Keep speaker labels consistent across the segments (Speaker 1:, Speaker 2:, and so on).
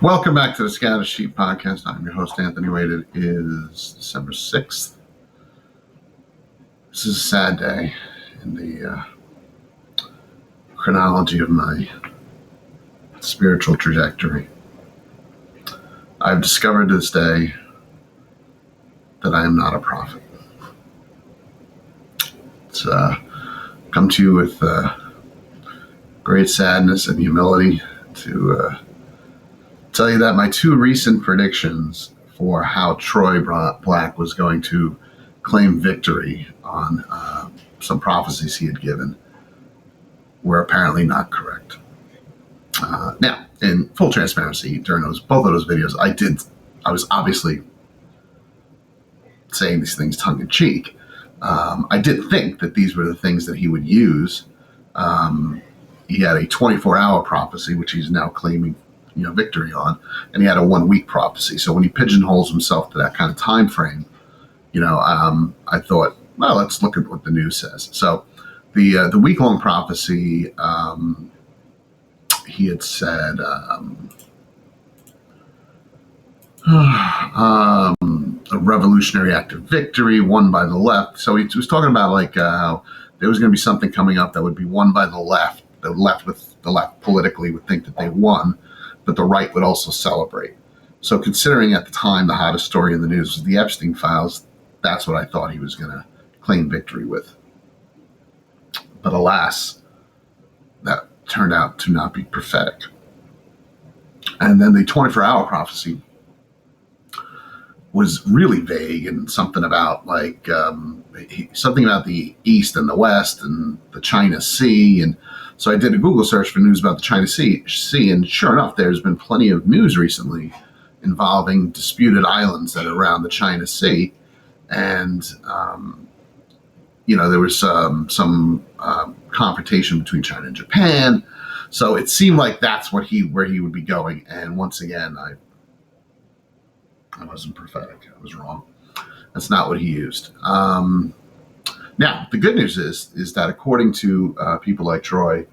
Speaker 1: Welcome back to the Scattered Sheep Podcast. I'm your host, Anthony Wade. It is December 6th. This is a sad day in the chronology of my spiritual trajectory. I've discovered this day that I am not a prophet. It's come to you with great sadness and humility to tell you that my two recent predictions for how Troy Black was going to claim victory on some prophecies he had given were apparently not correct. Now, in full transparency, during both of those videos, I was obviously saying these things tongue in cheek. I did think that these were the things that he would use. He had a 24-hour prophecy, which he's now claiming victory on, and he had a 1-week prophecy. So when he pigeonholes himself to that kind of time frame, I thought, well, let's look at what the news says. So the week-long prophecy, he had said a revolutionary act of victory won by the left. So he was talking about how there was going to be something coming up that would be won by the left. The left politically would think that they won, but the right would also celebrate. So considering at the time the hottest story in the news was the Epstein files, that's what I thought he was going to claim victory with. But alas, that turned out to not be prophetic. And then the 24-hour prophecy was really vague and something about something about the East and the West and the China Sea. And so I did a Google search for news about the China Sea, and sure enough, there's been plenty of news recently involving disputed islands that are around the China Sea. And, there was some confrontation between China and Japan. So it seemed like that's where he would be going. And once again, I wasn't prophetic. I was wrong. That's not what he used. Now, the good news is that according to people like Troy,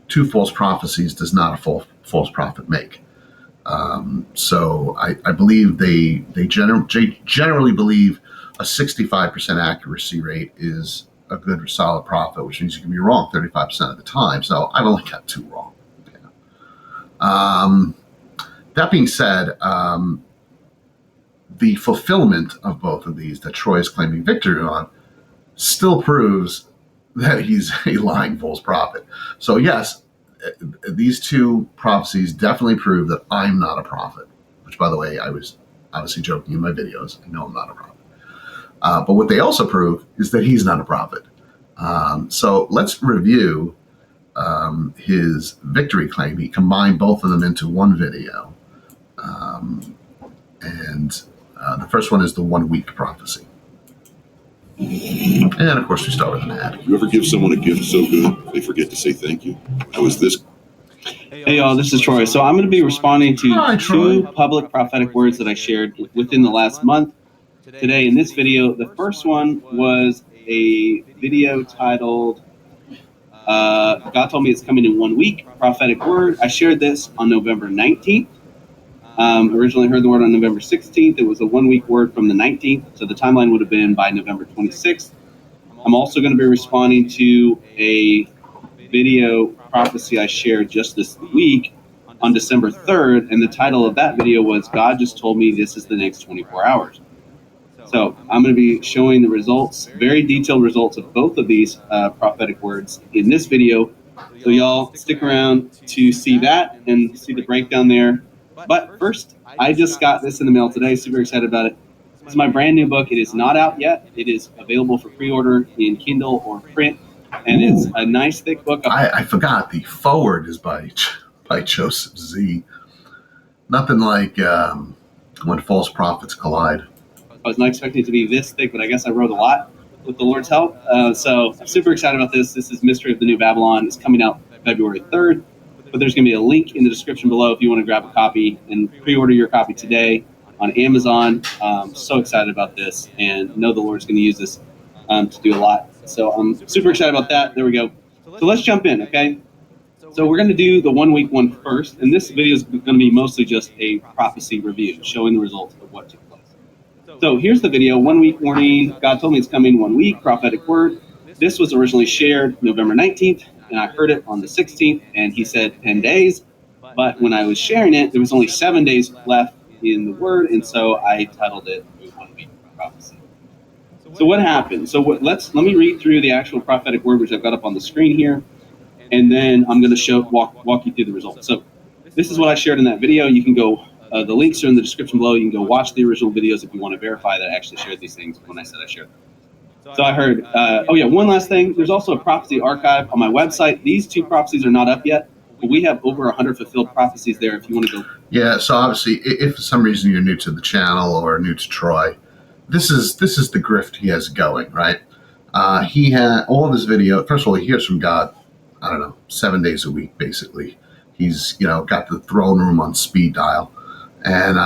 Speaker 1: 2 false prophecies does not a false prophet make. So I believe they generally believe a 65% accuracy rate is a good solid prophet, which means you can be wrong 35% of the time. So I've only got 2 wrong. That being said, the fulfillment of both of these that Troy is claiming victory on still proves that he's a lying false prophet. So yes, these 2 prophecies definitely prove that I'm not a prophet, which, by the way, I was obviously joking in my videos. I know I'm not a prophet. But what they also prove is that he's not a prophet. So let's review his victory claim. He combined both of them into one video. And the first one is the 1-week prophecy. And of course, we start with an ad.
Speaker 2: You ever give someone a gift so good they forget to say thank you? How is this?
Speaker 3: Hey y'all, this is Troy. So I'm going to be responding to 2 public prophetic words that I shared within the last month. Today in this video, the first one was a video titled God Told Me It's Coming in 1 Week, prophetic word. I shared this on November 19th. Originally heard the word on November 16th. It was a 1-week word from the 19th, so the timeline would have been by November 26th. I'm also going to be responding to a video prophecy I shared just this week on December 3rd, and the title of that video was God Just Told Me This Is the Next 24 Hours. So I'm going to be showing the results, very detailed results of both of these prophetic words in this video. So y'all stick around to see that and see the breakdown there. But first, I just got this in the mail today. Super excited about it. This is my brand new book. It is not out yet. It is available for pre-order in Kindle or print. And it's a nice thick book.
Speaker 1: I forgot the forward is by Joseph Z. Nothing like When False Prophets Collide.
Speaker 3: I was not expecting it to be this thick, but I guess I wrote a lot with the Lord's help. So I'm super excited about this. This is Mystery of the New Babylon. It's coming out February 3rd. But there's going to be a link in the description below if you want to grab a copy and pre-order your copy today on Amazon. So excited about this and know the Lord's going to use this to do a lot. So I'm super excited about that. There we go. So let's jump in, okay? So we're going to do the 1 week one first, and this video is going to be mostly just a prophecy review, showing the results of what took place. So here's the video, 1 week warning. God told me it's coming 1 week, prophetic word. This was originally shared November 19th, and I heard it on the 16th, and he said 10 days. But when I was sharing it, there was only 7 days left in the word, and so I titled it a 1 week prophecy. So what happened? So let me read through the actual prophetic word, which I've got up on the screen here, and then I'm going to walk you through the results. So this is what I shared in that video. You can go, the links are in the description below. You can go watch the original videos if you want to verify that I actually shared these things when I said I shared them. So I heard, one last thing. There's also a prophecy archive on my website. These 2 prophecies are not up yet, but we have over 100 fulfilled prophecies there if you want to go.
Speaker 1: Yeah, so obviously, if for some reason you're new to the channel or new to Troy, this is the grift he has going, right? He had all of his video. First of all, he hears from God, I don't know, 7 days a week, basically. He's, got the throne room on speed dial. And,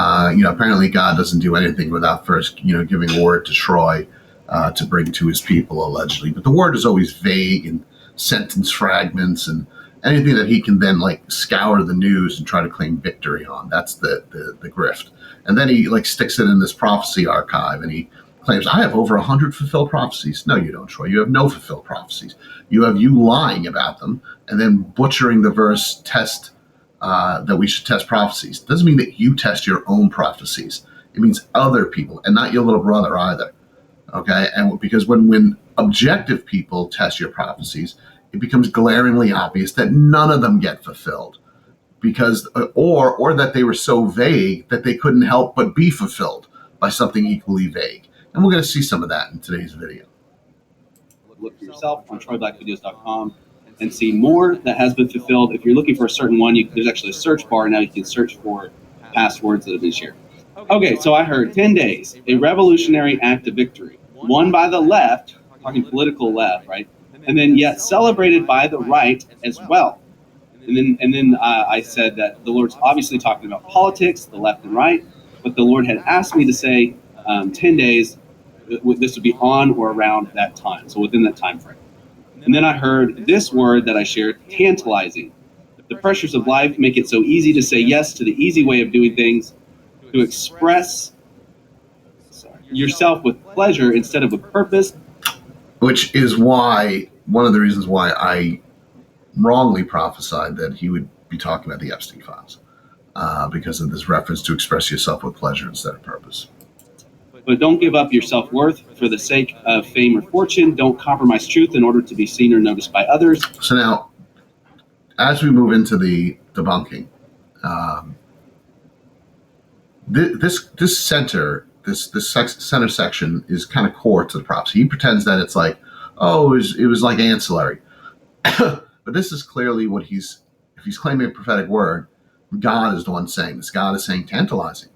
Speaker 1: apparently God doesn't do anything without first, giving a word to Troy to bring to his people, allegedly. But the word is always vague and sentence fragments and anything that he can then scour the news and try to claim victory on. That's the grift. And then he sticks it in this prophecy archive and he claims, I have over 100 fulfilled prophecies. No, you don't, Troy. You have no fulfilled prophecies. You have you lying about them and then butchering the verse test that we should test prophecies. Doesn't mean that you test your own prophecies. It means other people and not your little brother either. Okay, and because when objective people test your prophecies, it becomes glaringly obvious that none of them get fulfilled, because or that they were so vague that they couldn't help but be fulfilled by something equally vague. And we're going to see some of that in today's video.
Speaker 3: Look for yourself on troyblackvideos.com and see more that has been fulfilled. If you're looking for a certain one, there's actually a search bar now. You can search for past words that have been shared. Okay, so I heard 10 days, a revolutionary act of victory, won by the left, talking political left, right? And then yet celebrated by the right as well. And then I said that the Lord's obviously talking about politics, the left and right, but the Lord had asked me to say 10 days, this would be on or around that time, so within that time frame. And then I heard this word that I shared, tantalizing. The pressures of life make it so easy to say yes to the easy way of doing things, to express yourself with pleasure instead of with purpose.
Speaker 1: Which is why, one of the reasons why I wrongly prophesied that he would be talking about the Epstein files, because of this reference to express yourself with pleasure instead of purpose.
Speaker 3: But don't give up your self-worth for the sake of fame or fortune. Don't compromise truth in order to be seen or noticed by others.
Speaker 1: So now, as we move into the debunking, this center section is kind of core to the prophecy. He pretends that it's it was like ancillary. But this is clearly what if he's claiming a prophetic word, God is the one saying this. God is saying tantalizing.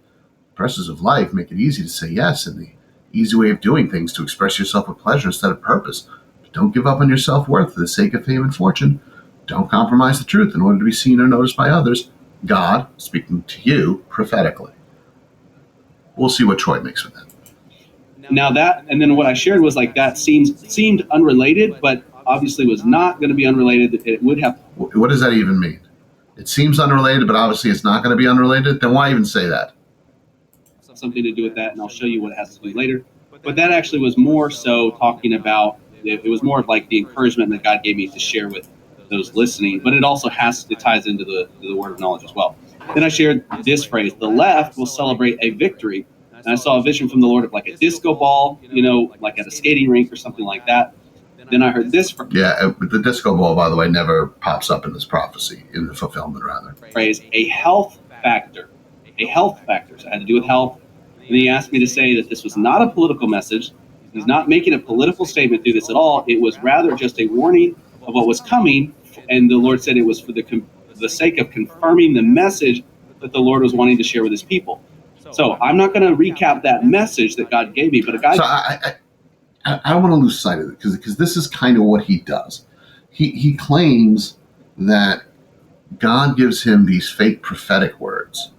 Speaker 1: Pressures of life make it easy to say yes, and the easy way of doing things to express yourself with pleasure instead of purpose. But don't give up on your self-worth for the sake of fame and fortune. Don't compromise the truth in order to be seen or noticed by others. God speaking to you prophetically. We'll see what Troy makes with that.
Speaker 3: Now that, and then what I shared was that seemed unrelated, but obviously was not going to be unrelated. It would have.
Speaker 1: What does that even mean? It seems unrelated, but obviously it's not going to be unrelated. Then why even say that?
Speaker 3: Something to do with that, and I'll show you what it has to do later. But that actually was more so talking about, it was more of the encouragement that God gave me to share with those listening, but it also it ties into the word of knowledge as well. Then I shared this phrase, the left will celebrate a victory. And I saw a vision from the Lord of a disco ball, at a skating rink or something like that. Then I heard this phrase.
Speaker 1: Yeah, the disco ball, by the way, never pops up in this prophecy, in the fulfillment, rather.
Speaker 3: Phrase, a health factor. A health factor. So it had to do with health. And he asked me to say that this was not a political message. He's not making a political statement through this at all. It was rather just a warning of what was coming. And the Lord said it was for the sake of confirming the message that the Lord was wanting to share with his people. So I'm not going to recap that message that God gave me, but a guy.
Speaker 1: So I don't want to lose sight of it because this is kind of what he does. He claims that God gives him these fake prophetic words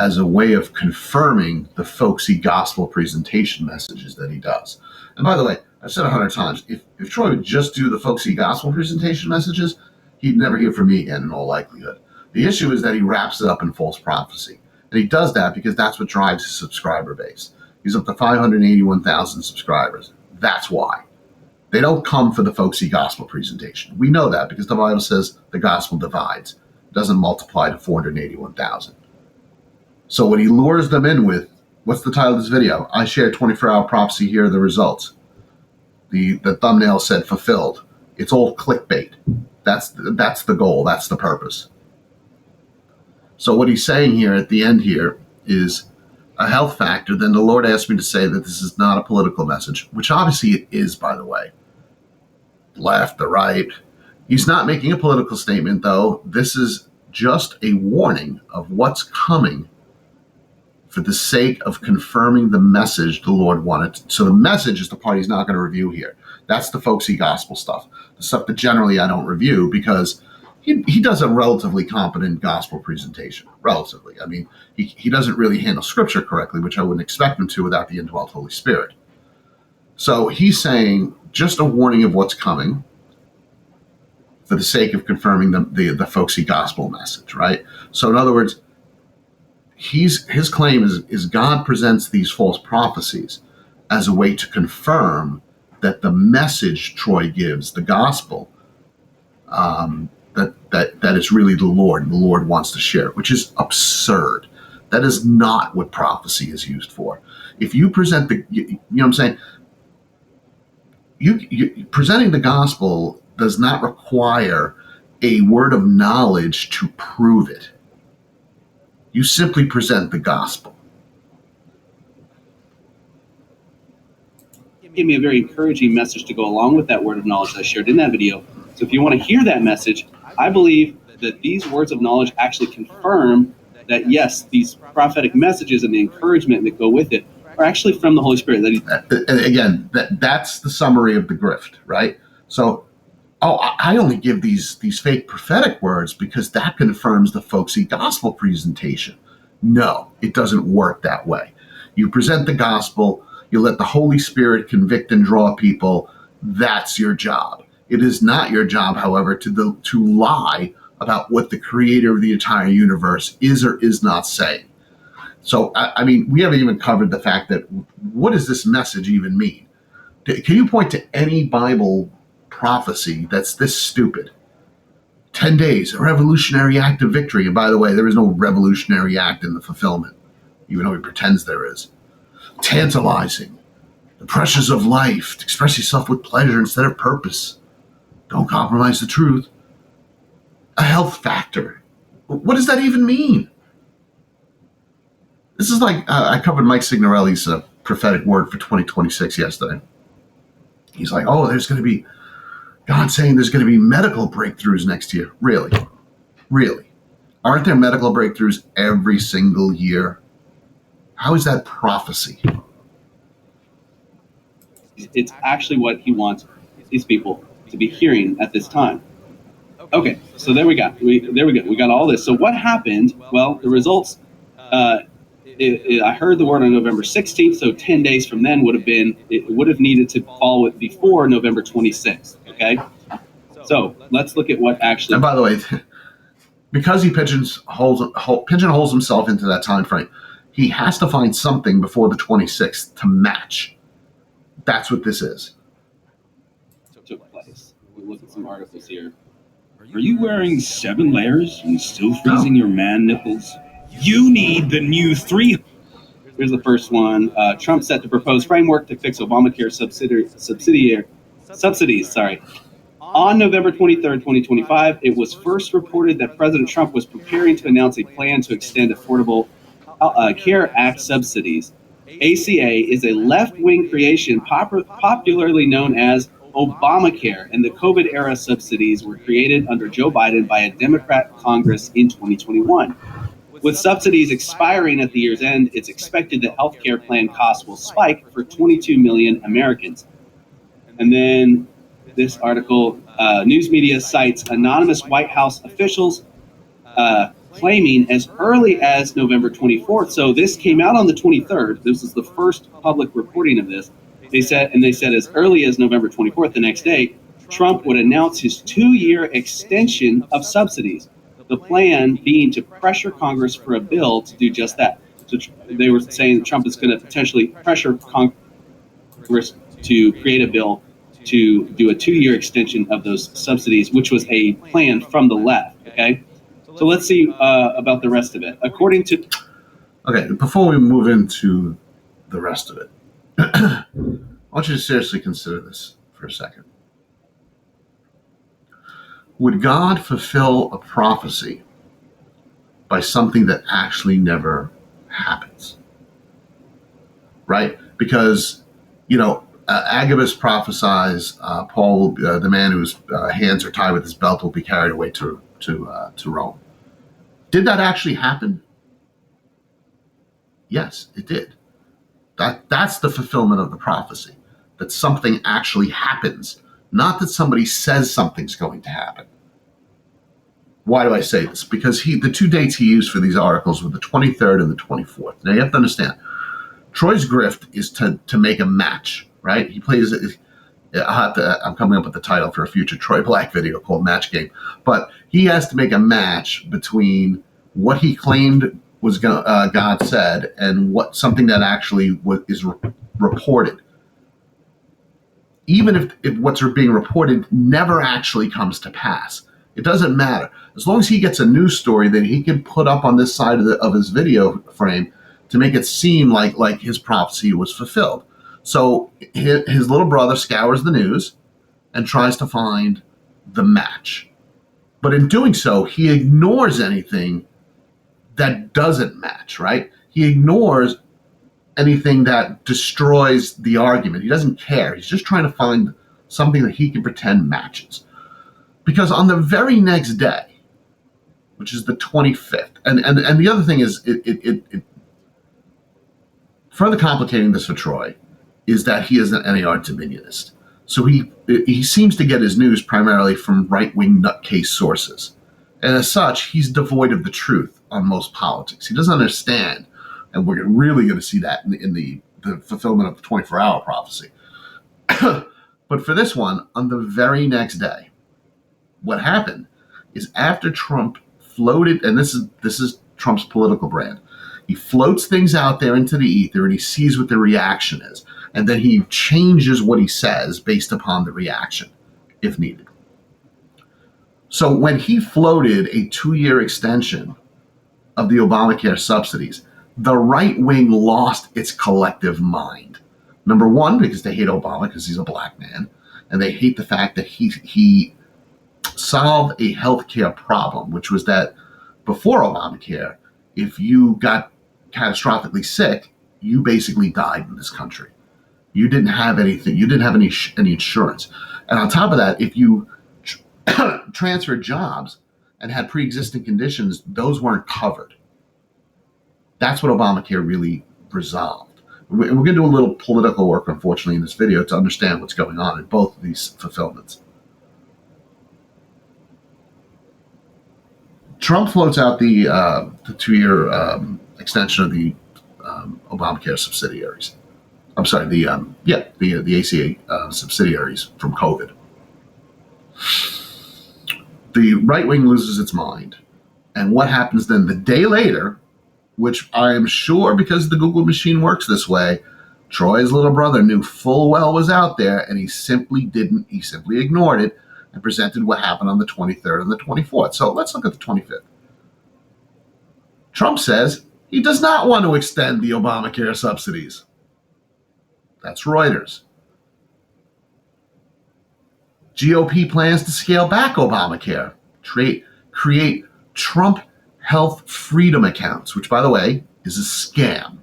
Speaker 1: as a way of confirming the folksy gospel presentation messages that he does. And by the way, I've said 100 times, if Troy would just do the folksy gospel presentation messages, he'd never hear from me again in all likelihood. The issue is that he wraps it up in false prophecy. And he does that because that's what drives his subscriber base. He's up to 581,000 subscribers. That's why. They don't come for the folksy gospel presentation. We know that because the Bible says the gospel divides. It doesn't multiply to 481,000. So what he lures them in with, what's the title of this video? I shared 24-hour prophecy, here are the results. The thumbnail said fulfilled. It's all clickbait. That's the goal. That's the purpose. So what he's saying here at the end here is a health factor. Then the Lord asked me to say that this is not a political message, which obviously it is, by the way. Left, the right. He's not making a political statement, though. This is just a warning of what's coming for the sake of confirming the message the Lord wanted. So the message is the part he's not going to review here. That's the folksy gospel stuff. The stuff that generally I don't review because he does a relatively competent gospel presentation. Relatively. I mean, he doesn't really handle scripture correctly, which I wouldn't expect him to without the indwelt Holy Spirit. So he's saying just a warning of what's coming for the sake of confirming the folksy gospel message, right? So in other words, his claim is God presents these false prophecies as a way to confirm that the message Troy gives, the gospel, that is really the Lord, and the Lord wants to share it, which is absurd. That is not what prophecy is used for. If you present you know what I'm saying? You presenting the gospel does not require a word of knowledge to prove it. You simply present the gospel.
Speaker 3: Give me a very encouraging message to go along with that word of knowledge that I shared in that video. So if you want to hear that message, I believe that these words of knowledge actually confirm that, yes, these prophetic messages and the encouragement that go with it are actually from the Holy Spirit.
Speaker 1: And again, that's the summary of the grift, right? So, I only give these fake prophetic words because that confirms the folksy gospel presentation. No, it doesn't work that way. You present the gospel, you let the Holy Spirit convict and draw people. That's your job. It is not your job, however, to lie about what the creator of the entire universe is or is not saying. So, I mean, we haven't even covered the fact that what does this message even mean? Can you point to any Bible prophecy that's this stupid? 10 days, a revolutionary act of victory. And by the way, there is no revolutionary act in the fulfillment, even though he pretends there is. Tantalizing. The pressures of life. To express yourself with pleasure instead of purpose. Don't compromise the truth. A health factor. What does that even mean? This is like, I covered Mike Signorelli's prophetic word for 2026 yesterday. He's like, there's going to be, God's saying there's going to be medical breakthroughs next year. Really? Really? Aren't there medical breakthroughs every single year? How is that prophecy?
Speaker 3: It's actually what he wants these people to be hearing at this time. Okay, so there we go. We got all this. So what happened? Well, the results, I heard the word on November 16th, so 10 days from then it would have needed to fall before November 26th, okay? So let's look at what actually...
Speaker 1: And by the way, because he pigeonholes himself into that time frame, he has to find something before the 26th to match. That's what this is.
Speaker 3: Took place. We'll look at some articles here. Are you wearing 7 layers and still freezing your man nipples? You need the new 3. Here's the first one. Trump set to propose framework to fix Obamacare subsidies. On November 23rd, 2025, it was first reported that President Trump was preparing to announce a plan to extend Affordable Care Act subsidies. ACA is a left-wing creation popularly known as Obamacare, and the COVID-era subsidies were created under Joe Biden by a Democrat Congress in 2021. With subsidies expiring at the year's end, it's expected that healthcare plan costs will spike for 22 million Americans. And then this article, news media cites anonymous White House officials claiming as early as November 24th. So this came out on the 23rd. This is the first public reporting of this. They said as early as November 24th, the next day, Trump would announce his 2-year extension of subsidies. The plan being to pressure Congress for a bill to do just that. So they were saying that Trump is going to potentially pressure Congress to create a bill to do a 2-year extension of those subsidies, which was a plan from the left. Okay, so let's see about the rest of it. According to
Speaker 1: Okay, before we move into the rest of it, I want you to seriously consider this for a second. Would God fulfill a prophecy by something that actually never happens? Right? Because, Agabus prophesies Paul, the man whose hands are tied with his belt, will be carried away to Rome. Did that actually happen? Yes, it did. That's the fulfillment of the prophecy, that something actually happens, not that somebody says something's going to happen. Why do I say this? Because the 2 dates he used for these articles were the 23rd and the 24th. Now you have to understand, Troy's grift is to make a match, right? He plays. I'm coming up with the title for a future Troy Black video called Match Game, but he has to make a match between what he claimed was God said and something that actually is reported. Even if what's being reported never actually comes to pass, it doesn't matter. As long as he gets a news story that he can put up on this side of his video frame to make it seem like his prophecy was fulfilled. So his little brother scours the news and tries to find the match. But in doing so, he ignores anything that doesn't match, right? He ignores anything that destroys the argument. He doesn't care. He's just trying to find something that he can pretend matches. Because on the very next day, which is the 25th, and the other thing is, it further complicating this for Troy, is that he is an NAR Dominionist. So he seems to get his news primarily from right-wing nutcase sources. And as such, he's devoid of the truth on most politics. He doesn't understand, and we're really going to see that in the fulfillment of the 24-hour prophecy. But for this one, on the very next day, what happened is after Trump floated, and this is Trump's political brand, he floats things out there into the ether and he sees what the reaction is. And then he changes what he says based upon the reaction, if needed. So when he floated a 2-year extension of the Obamacare subsidies, the right wing lost its collective mind. Number one, because they hate Obama because he's a black man, and they hate the fact that he solved a healthcare problem, which was that before Obamacare, if you got catastrophically sick, you basically died in this country. You didn't have anything. You didn't have any insurance. And on top of that, if you transferred jobs and had pre-existing conditions, those weren't covered. That's what Obamacare really resolved. We're going to do a little political work, unfortunately, in this video to understand what's going on in both of these fulfillments. Trump floats out the 2-year extension of the Obamacare subsidiaries. I'm sorry, the ACA subsidiaries from COVID. The right wing loses its mind. And what happens then the day later, which I am sure because the Google machine works this way, Troy's little brother knew full well was out there, and he simply ignored it and presented what happened on the 23rd and the 24th. So let's look at the 25th. Trump says he does not want to extend the Obamacare subsidies. That's Reuters. GOP plans to scale back Obamacare, create Trump health freedom accounts, which, by the way, is a scam.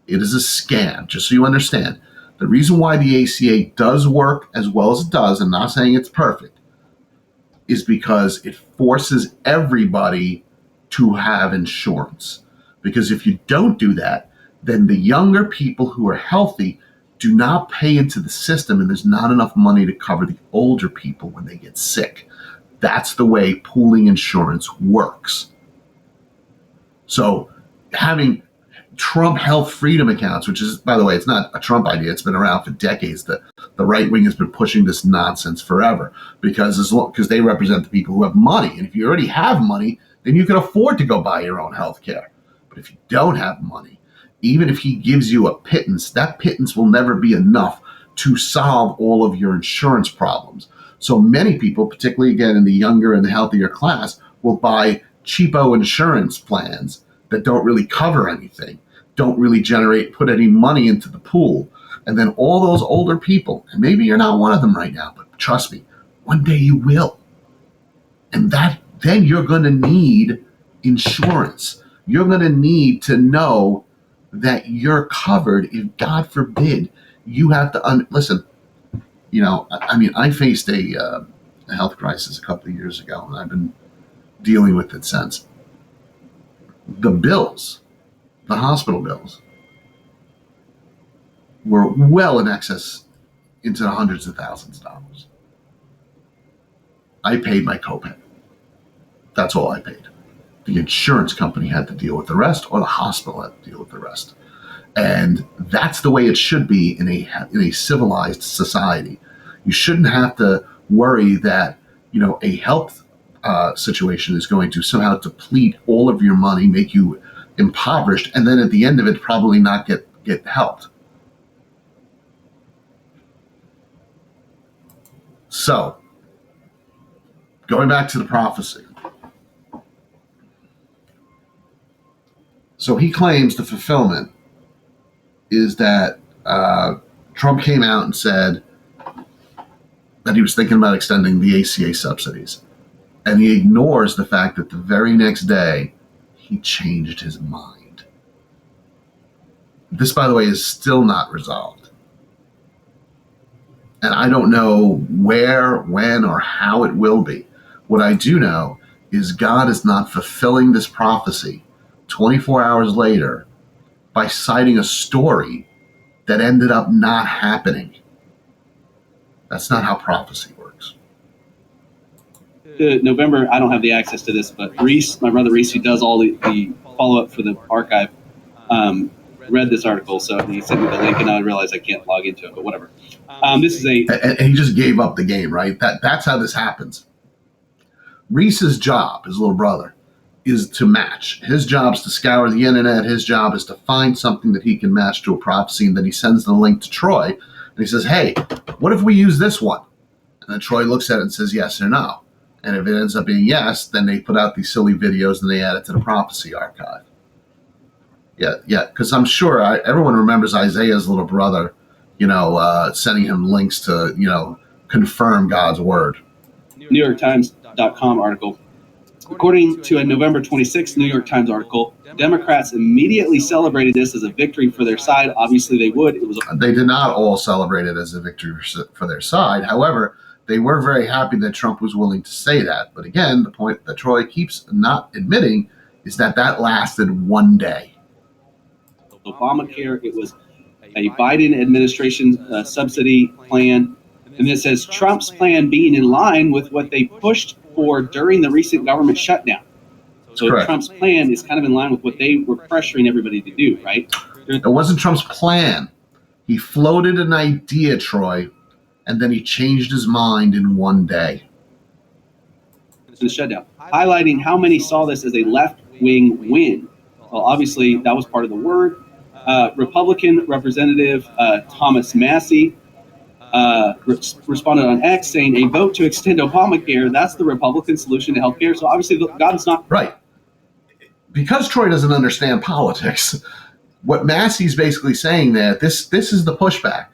Speaker 1: It is a scam, just so you understand. The reason why the ACA does work as well as it does, I'm not saying it's perfect, is because it forces everybody to have insurance. Because if you don't do that, then the younger people who are healthy do not pay into the system, and there's not enough money to cover the older people when they get sick. That's the way pooling insurance works. So having Trump health freedom accounts, which is, by the way, it's not a Trump idea. It's been around for decades. The right wing has been pushing this nonsense forever because they represent the people who have money. And if you already have money, then you can afford to go buy your own health care. But if you don't have money, even if he gives you a pittance, that pittance will never be enough to solve all of your insurance problems. So many people, particularly again in the younger and the healthier class, will buy cheapo insurance plans that don't really cover anything, don't really put any money into the pool. And then all those older people, and maybe you're not one of them right now, but trust me, one day you will. And then you're going to need insurance. You're going to need to know that you're covered if, God forbid, you have to listen. I faced a health crisis a couple of years ago, and I've been dealing with it since. The bills, the hospital bills, were well in excess into the hundreds of thousands of dollars. I paid my copay. That's all I paid. The insurance company had to deal with the rest, or the hospital had to deal with the rest. And that's the way it should be in a civilized society. You shouldn't have to worry that a health situation is going to somehow deplete all of your money, make you impoverished, and then at the end of it probably not get helped. So, going back to the prophecy. So he claims the fulfillment is that Trump came out and said that he was thinking about extending the ACA subsidies. And he ignores the fact that the very next day, he changed his mind. This, by the way, is still not resolved. And I don't know where, when, or how it will be. What I do know is God is not fulfilling this prophecy 24 hours later by citing a story that ended up not happening. That's not how prophecy works.
Speaker 3: November, I don't have the access to this, but Reese, my brother Reese, who does all the follow-up for the archive, read this article, so he sent me the link, and I realized I can't log into it, but whatever. This is
Speaker 1: and he just gave up the game, right? That's how this happens. Reese's job, his little brother, is to match. His job is to scour the internet. His job is to find something that he can match to a prophecy, and then he sends the link to Troy, and he says, hey, what if we use this one? And then Troy looks at it and says yes or no. And if it ends up being yes, then they put out these silly videos and they add it to the prophecy archive. Yeah, because I'm sure everyone remembers Isaiah's little brother, sending him links to, confirm God's word.
Speaker 3: NewYorkTimes.com article. According to a November 26th New York Times article, Democrats immediately celebrated this as a victory for their side. Obviously, they would.
Speaker 1: They did not all celebrate it as a victory for their side. However, they were very happy that Trump was willing to say that. But again, the point that Troy keeps not admitting is that lasted one day.
Speaker 3: Obamacare, it was a Biden administration subsidy plan. And this says Trump's plan being in line with what they pushed for during the recent government shutdown. So
Speaker 1: Correct.
Speaker 3: Trump's plan is kind of in line with what they were pressuring everybody to do, right?
Speaker 1: It wasn't Trump's plan. He floated an idea, Troy, and then he changed his mind in one day.
Speaker 3: The shutdown, highlighting how many saw this as a left-wing win. Well, obviously, that was part of the word. Republican Representative Thomas Massey responded on X saying, a vote to extend Obamacare, that's the Republican solution to health care. So obviously, God is not...
Speaker 1: Right. Because Troy doesn't understand politics, what Massey's basically saying there, this is the pushback.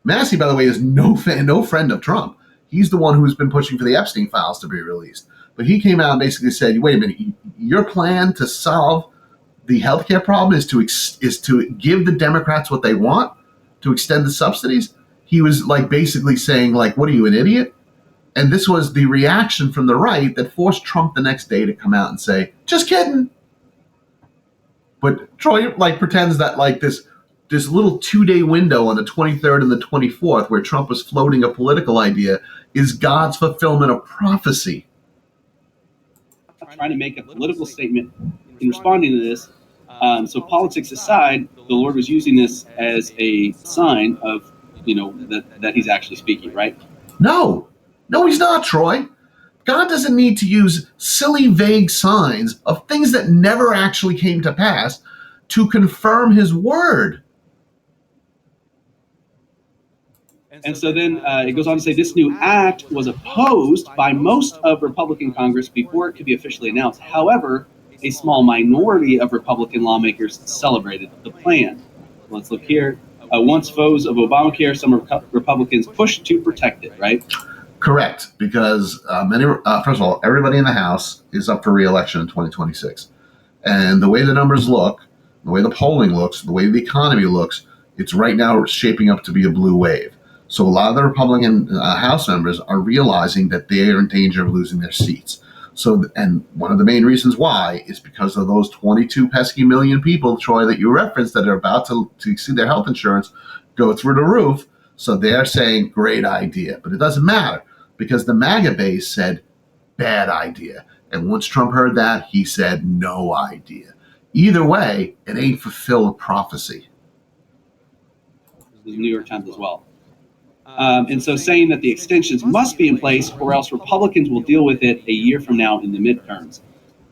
Speaker 1: Massey, by the way, is no friend of Trump. He's the one who's been pushing for the Epstein files to be released. But he came out and basically said, wait a minute, your plan to solve the healthcare problem is to give the Democrats what they want, to extend the subsidies. He was basically saying, what are you, an idiot? And this was the reaction from the right that forced Trump the next day to come out and say, just kidding. But Troy pretends that this little 2-day window on the 23rd and the 24th where Trump was floating a political idea is God's fulfillment of prophecy.
Speaker 3: Trying to make a political statement in responding to this. So politics aside, the Lord was using this as a sign of, that he's actually speaking, right?
Speaker 1: No, he's not, Troy. God doesn't need to use silly, vague signs of things that never actually came to pass to confirm his word.
Speaker 3: And so then it goes on to say this new act was opposed by most of Republican Congress before it could be officially announced. However, a small minority of Republican lawmakers celebrated the plan. Let's look here. Once foes of Obamacare, some Republicans pushed to protect it, right?
Speaker 1: Correct, because first of all, everybody in the House is up for re-election in 2026. And the way the numbers look, the way the polling looks, the way the economy looks, it's right now shaping up to be a blue wave. So a lot of the Republican House members are realizing that they are in danger of losing their seats. So, and one of the main reasons why is because of those 22 pesky million people, Troy, that you referenced, that are about to see their health insurance go through the roof. So they're saying, great idea. But it doesn't matter because the MAGA base said, bad idea. And once Trump heard that, he said, no idea. Either way, it ain't fulfilled prophecy.
Speaker 3: The New York Times as well. And so saying that the extensions must be in place or else Republicans will deal with it a year from now in the midterms.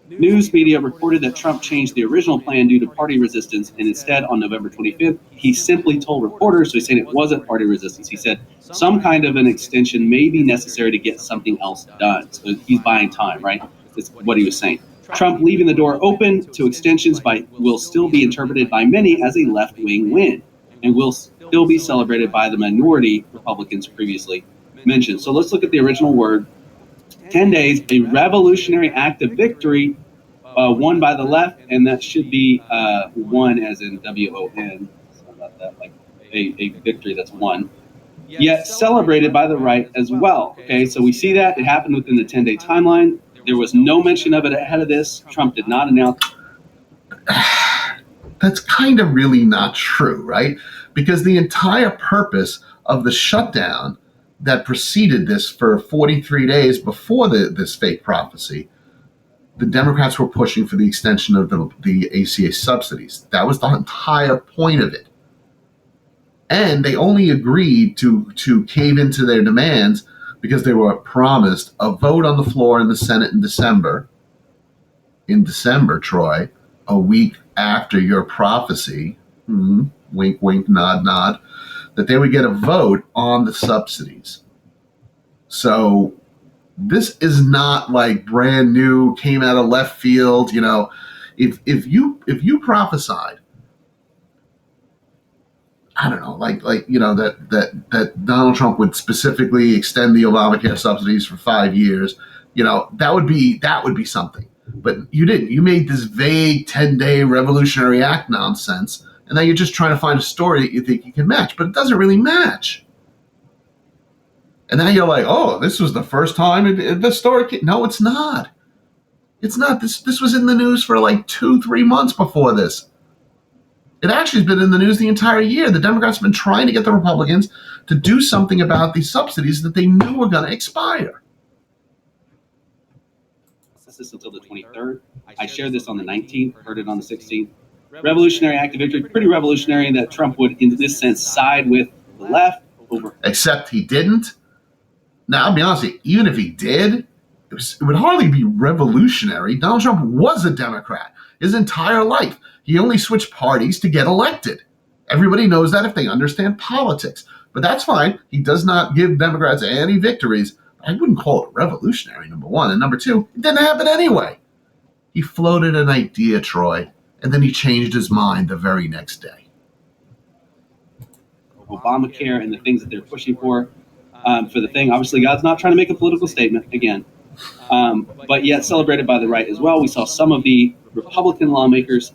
Speaker 3: News media reported that Trump changed the original plan due to party resistance, and instead on November 25th, he simply told reporters, so he's saying it wasn't party resistance. He said some kind of an extension may be necessary to get something else done. So he's buying time, right? That's what he was saying. Trump leaving the door open to extensions will still be interpreted by many as a left-wing win, and will still be celebrated by the minority Republicans previously mentioned. So let's look at the original word. 10 days, a revolutionary act of victory won by the left, and that should be won as in W-O-N. Sorry about that, like a victory that's won. Yet celebrated by the right as well. Okay, so we see that it happened within the 10-day timeline. There was no mention of it ahead of this. Trump did not announce.
Speaker 1: That's kind of really not true, right? Because the entire purpose of the shutdown that preceded this for 43 days before this fake prophecy, the Democrats were pushing for the extension of the ACA subsidies. That was the entire point of it. And they only agreed to cave into their demands because they were promised a vote on the floor in the Senate in December. In December, Troy, a week after your prophecy, wink, wink, nod, nod, that they would get a vote on the subsidies. So this is not like brand new, came out of left field. You know, if you prophesied, I don't know, that Donald Trump would specifically extend the Obamacare subsidies for 5 years, that would be something. But you didn't. You made this vague 10-day Revolutionary Act nonsense, and now you're just trying to find a story that you think you can match, but it doesn't really match. And now you're like, oh, this was the first time the story. No, it's not. It's not. This was in the news for like 2-3 months before this. It actually has been in the news the entire year. The Democrats have been trying to get the Republicans to do something about these subsidies that they knew were going to expire.
Speaker 3: This until the 23rd. I shared this on the 19th, heard it on the 16th. Revolutionary act of victory, pretty revolutionary that Trump would, in this sense, side with the left over.
Speaker 1: Except he didn't. Now, I'll be honest with you, even if he did, it would hardly be revolutionary. Donald Trump was a Democrat his entire life. He only switched parties to get elected. Everybody knows that if they understand politics. But that's fine. He does not give Democrats any victories. I wouldn't call it revolutionary, number one. And number two, it didn't happen anyway. He floated an idea, Troy, and then he changed his mind the very next day.
Speaker 3: Obamacare and the things that they're pushing for the thing. Obviously, God's not trying to make a political statement, again, but yet celebrated by the right as well. We saw some of the Republican lawmakers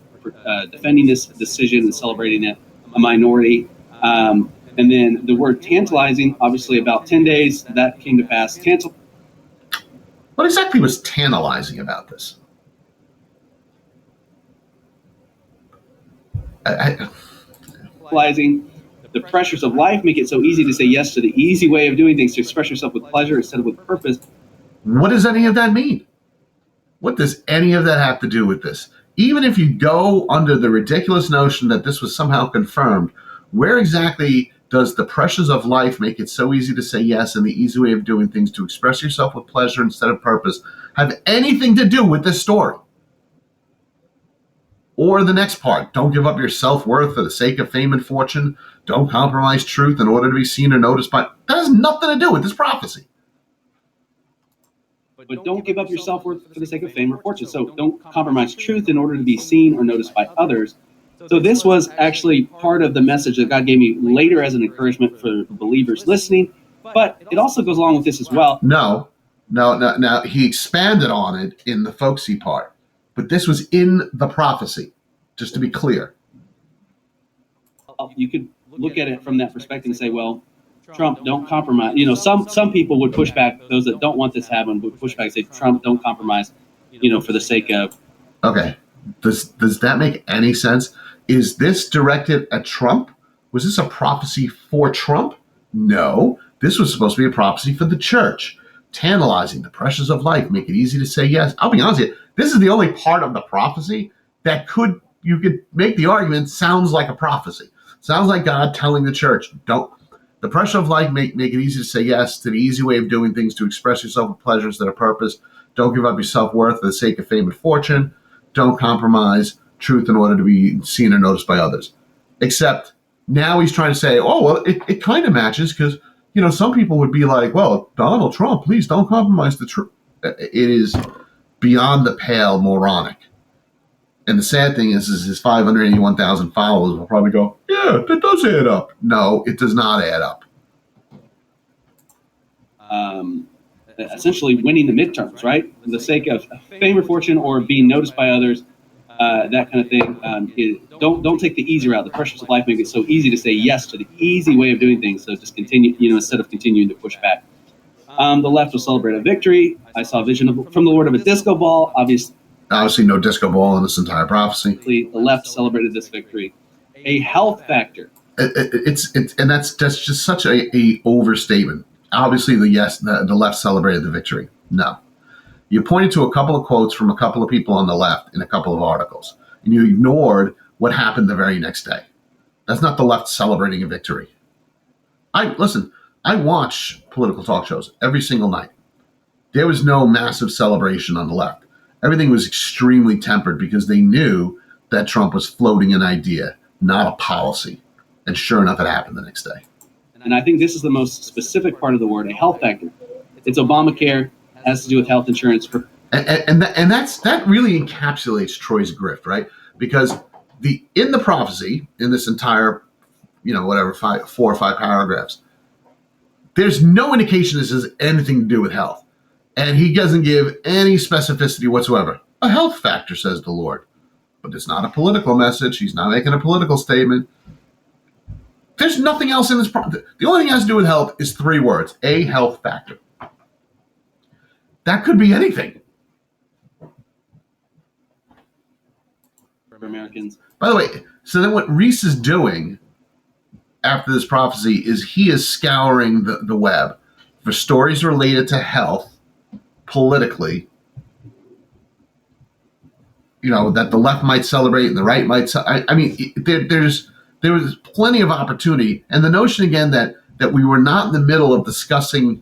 Speaker 3: defending this decision and celebrating it, a minority. And then the word tantalizing, obviously about 10 days, that came to pass.
Speaker 1: What exactly was tantalizing about this?
Speaker 3: Tantalizing. The pressures of life make it so easy to say yes to the easy way of doing things, to express yourself with pleasure instead of with purpose.
Speaker 1: What does any of that mean? What does any of that have to do with this? even if you go under the ridiculous notion that this was somehow confirmed, where exactly does the pressures of life make it so easy to say yes and the easy way of doing things to express yourself with pleasure instead of purpose have anything to do with this story? Or the next part, don't give up your self-worth for the sake of fame and fortune. Don't compromise truth in order to be seen or noticed by. That has nothing to do with this prophecy.
Speaker 3: But don't give up your self-worth for the sake of fame or fortune. So don't compromise truth in order to be seen or noticed by others. So this was actually part of the message that God gave me later as an encouragement for believers listening. But it also goes along with this as well.
Speaker 1: No. He expanded on it in the folksy part. But this was in the prophecy, just to be clear.
Speaker 3: You could look at it from that perspective and say, well, Trump, don't compromise. You know, some people would push back. Those that don't want this to happen would push back and say, Trump, don't compromise, you know, for the sake of.
Speaker 1: Okay. Does that make any sense? Is this directed at Trump? Was this a prophecy for Trump? No. This was supposed to be a prophecy for the church. Tantalizing the pressures of life, make it easy to say yes. I'll be honest with you. This is the only part of the prophecy that you could make the argument sounds like a prophecy. Sounds like God telling the church, don't. The pressure of life make it easy to say yes to the easy way of doing things to express yourself with pleasure instead of purpose. Don't give up your self-worth for the sake of fame and fortune. Don't compromise truth in order to be seen or noticed by others. Except now he's trying to say, oh, well, it kind of matches because, you know, some people would be like, well, Donald Trump, please don't compromise the truth. It is beyond the pale moronic. And the sad thing is his 581,000 followers will probably go, yeah, that does add up. No, it does not add up.
Speaker 3: Essentially winning the midterms, right? For the sake of fame or fortune or being noticed by others, that kind of thing. Don't take the easy route. The pressures of life make it so easy to say yes to the easy way of doing things. So just continue, you know, instead of continuing to push back. The left will celebrate a victory. I saw a vision from the Lord of a disco ball.
Speaker 1: Obviously, no disco ball in this entire prophecy.
Speaker 3: The left celebrated this victory. A health factor.
Speaker 1: And that's just such a overstatement. Obviously, the left celebrated the victory. No. You pointed to a couple of quotes from a couple of people on the left in a couple of articles, and you ignored what happened the very next day. That's not the left celebrating a victory. I watch political talk shows every single night. There was no massive celebration on the left. Everything was extremely tempered because they knew that Trump was floating an idea, not a policy. And sure enough, it happened the next day.
Speaker 3: And I think this is the most specific part of the word, a health factor. It's Obamacare, has to do with health insurance.
Speaker 1: That really encapsulates Troy's grift, right? Because in the prophecy, in this entire, 4 or 5 paragraphs, there's no indication this has anything to do with health. And he doesn't give any specificity whatsoever. A health factor, says the Lord. But it's not a political message. He's not making a political statement. There's nothing else in this prophecy. The only thing it has to do with health is 3 words. A health factor. That could be anything.
Speaker 3: For Americans.
Speaker 1: By the way, so then what Reese is doing after this prophecy is he is scouring the web for stories related to health politically, that the left might celebrate and the right might. There was plenty of opportunity. And the notion, again, that we were not in the middle of discussing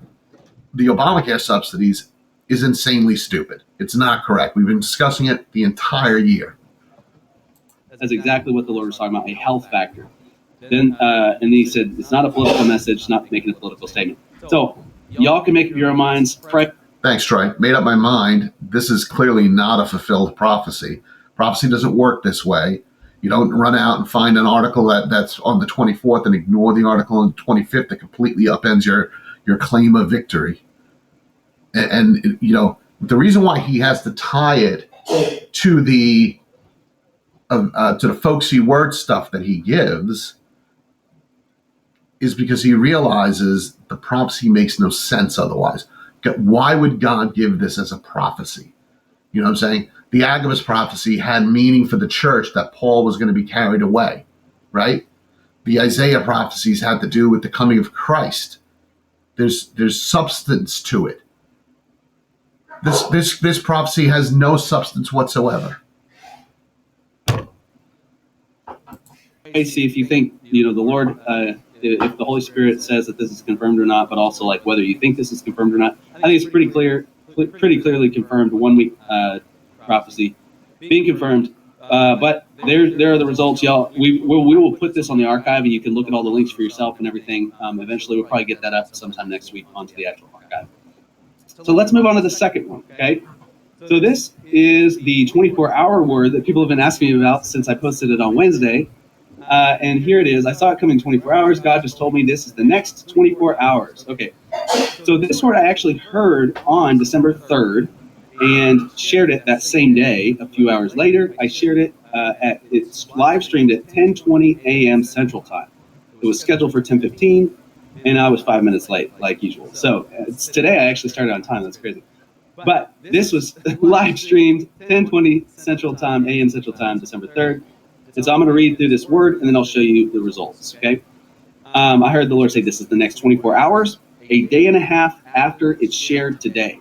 Speaker 1: the Obamacare subsidies is insanely stupid. It's not correct. We've been discussing it the entire year.
Speaker 3: That's exactly what the Lord was talking about, a health factor. Then he said, it's not a political message, not making a political statement. So y'all can make up your own minds.
Speaker 1: Thanks, Troy. Made up my mind. This is clearly not a fulfilled prophecy. Prophecy doesn't work this way. You don't run out and find an article that's on the 24th and ignore the article on the 25th that completely upends your claim of victory. And the reason why he has to tie it to the folksy word stuff that he gives is because he realizes the prophecy makes no sense otherwise. Why would God give this as a prophecy? You know what I'm saying? The Agabus prophecy had meaning for the church that Paul was going to be carried away, right? The Isaiah prophecies had to do with the coming of Christ. There's substance to it. This prophecy has no substance whatsoever.
Speaker 3: see if you think, the Lord, if the Holy Spirit says that this is confirmed or not, but also like whether you think this is confirmed or not. I think it's pretty clearly confirmed. 1 week prophecy being confirmed. But there are the results, y'all. We will put this on the archive, and you can look at all the links for yourself and everything. Eventually, we'll probably get that up sometime next week onto the actual archive. So let's move on to the second one, okay? So this is the 24-hour word that people have been asking me about since I posted it on Wednesday. And here it is. I saw it coming 24 hours. God just told me this is the next 24 hours. Okay. So this word I actually heard on December 3rd and shared it that same day. A few hours later, I shared it it's live streamed at 10:20 a.m. Central Time. It was scheduled for 10:15, and I was 5 minutes late, like usual. So today I actually started on time. That's crazy. But this was live streamed 10:20 Central Time, a.m. Central Time, December 3rd. And so I'm going to read through this word, and then I'll show you the results, okay? I heard the Lord say this is the next 24 hours, a day and a half after it's shared today.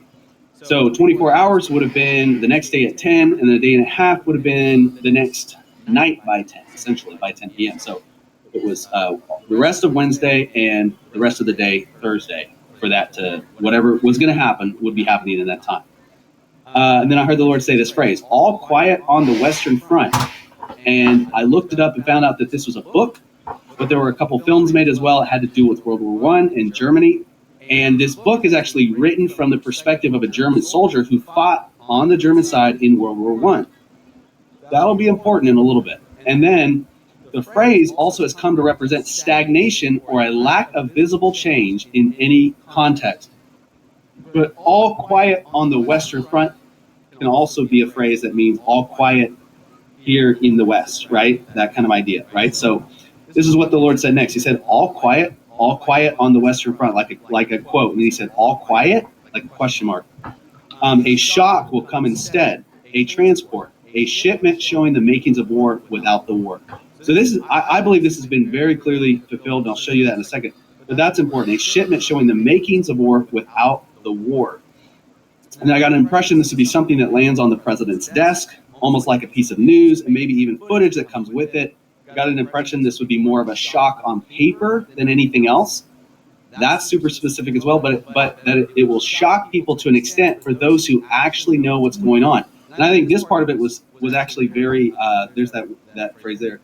Speaker 3: So 24 hours would have been the next day at 10, and then a day and a half would have been the next night by 10, essentially by 10 p.m. So it was the rest of Wednesday and the rest of the day Thursday for that to, whatever was going to happen would be happening in that time. And then I heard the Lord say this phrase, all quiet on the Western Front. And I looked it up and found out that this was a book, but there were a couple films made as well. It had to do with World War I and Germany. And this book is actually written from the perspective of a German soldier who fought on the German side in World War I. That'll be important in a little bit. And then the phrase also has come to represent stagnation or a lack of visible change in any context. But all quiet on the Western Front can also be a phrase that means all quiet here in the West, right? That kind of idea, right? So this is what the Lord said next. He said, all quiet on the Western Front, like a quote. And he said, all quiet, like a question mark. A shock will come instead, a transport, a shipment showing the makings of war without the war. So this is, I believe this has been very clearly fulfilled, and I'll show you that in a second. But that's important, a shipment showing the makings of war without the war. And I got an impression this would be something that lands on the president's desk, almost like a piece of news, and maybe even footage that comes with it. I got an impression this would be more of a shock on paper than anything else. That's super specific as well, but that it will shock people to an extent for those who actually know what's going on. And I think this part of it was actually very, there's that phrase there.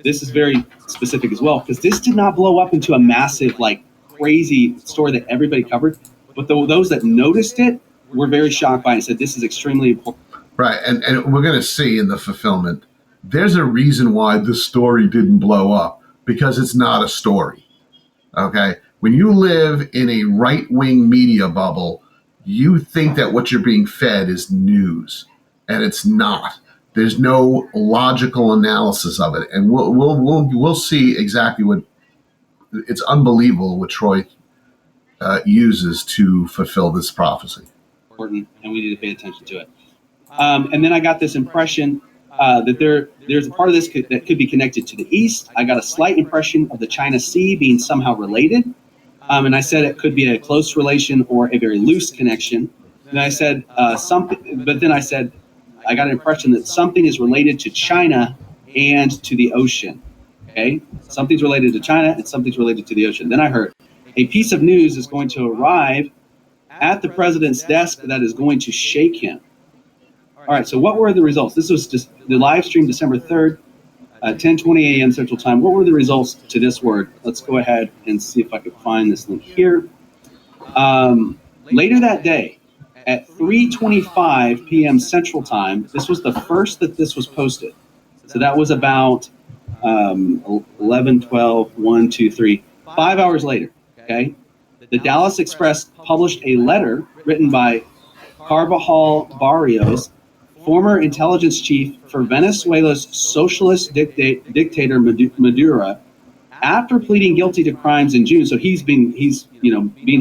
Speaker 3: This is very specific as well, because this did not blow up into a massive, like, crazy story that everybody covered. But those that noticed it were very shocked by it and said, this is extremely important.
Speaker 1: Right, and we're going to see in the fulfillment, there's a reason why this story didn't blow up, because it's not a story, okay? When you live in a right-wing media bubble, you think that what you're being fed is news, and it's not. There's no logical analysis of it, and we'll see exactly what. It's unbelievable what Troy uses to fulfill this prophecy.
Speaker 3: Important, and we need to pay attention to it. And then I got this impression that there's a part of this that could be connected to the East. I got a slight impression of the China Sea being somehow related. And I said it could be a close relation or a very loose connection. And I said something, but then I said I got an impression that something is related to China and to the ocean. Okay, something's related to China and something's related to the ocean. Then I heard a piece of news is going to arrive at the president's desk that is going to shake him. All right, so what were the results? This was just the live stream December 3rd, 10:20 a.m. Central Time. What were the results to this word? Let's go ahead and see if I could find this link here. Later that day, at 3:25 p.m. Central Time, this was the first that this was posted. So that was about 11, 12, 1, 2, 3, 5 hours later, okay? The Dallas Express published a letter written by Carvajal Barrios, former intelligence chief for Venezuela's socialist dictator Maduro, after pleading guilty to crimes in June. So he's being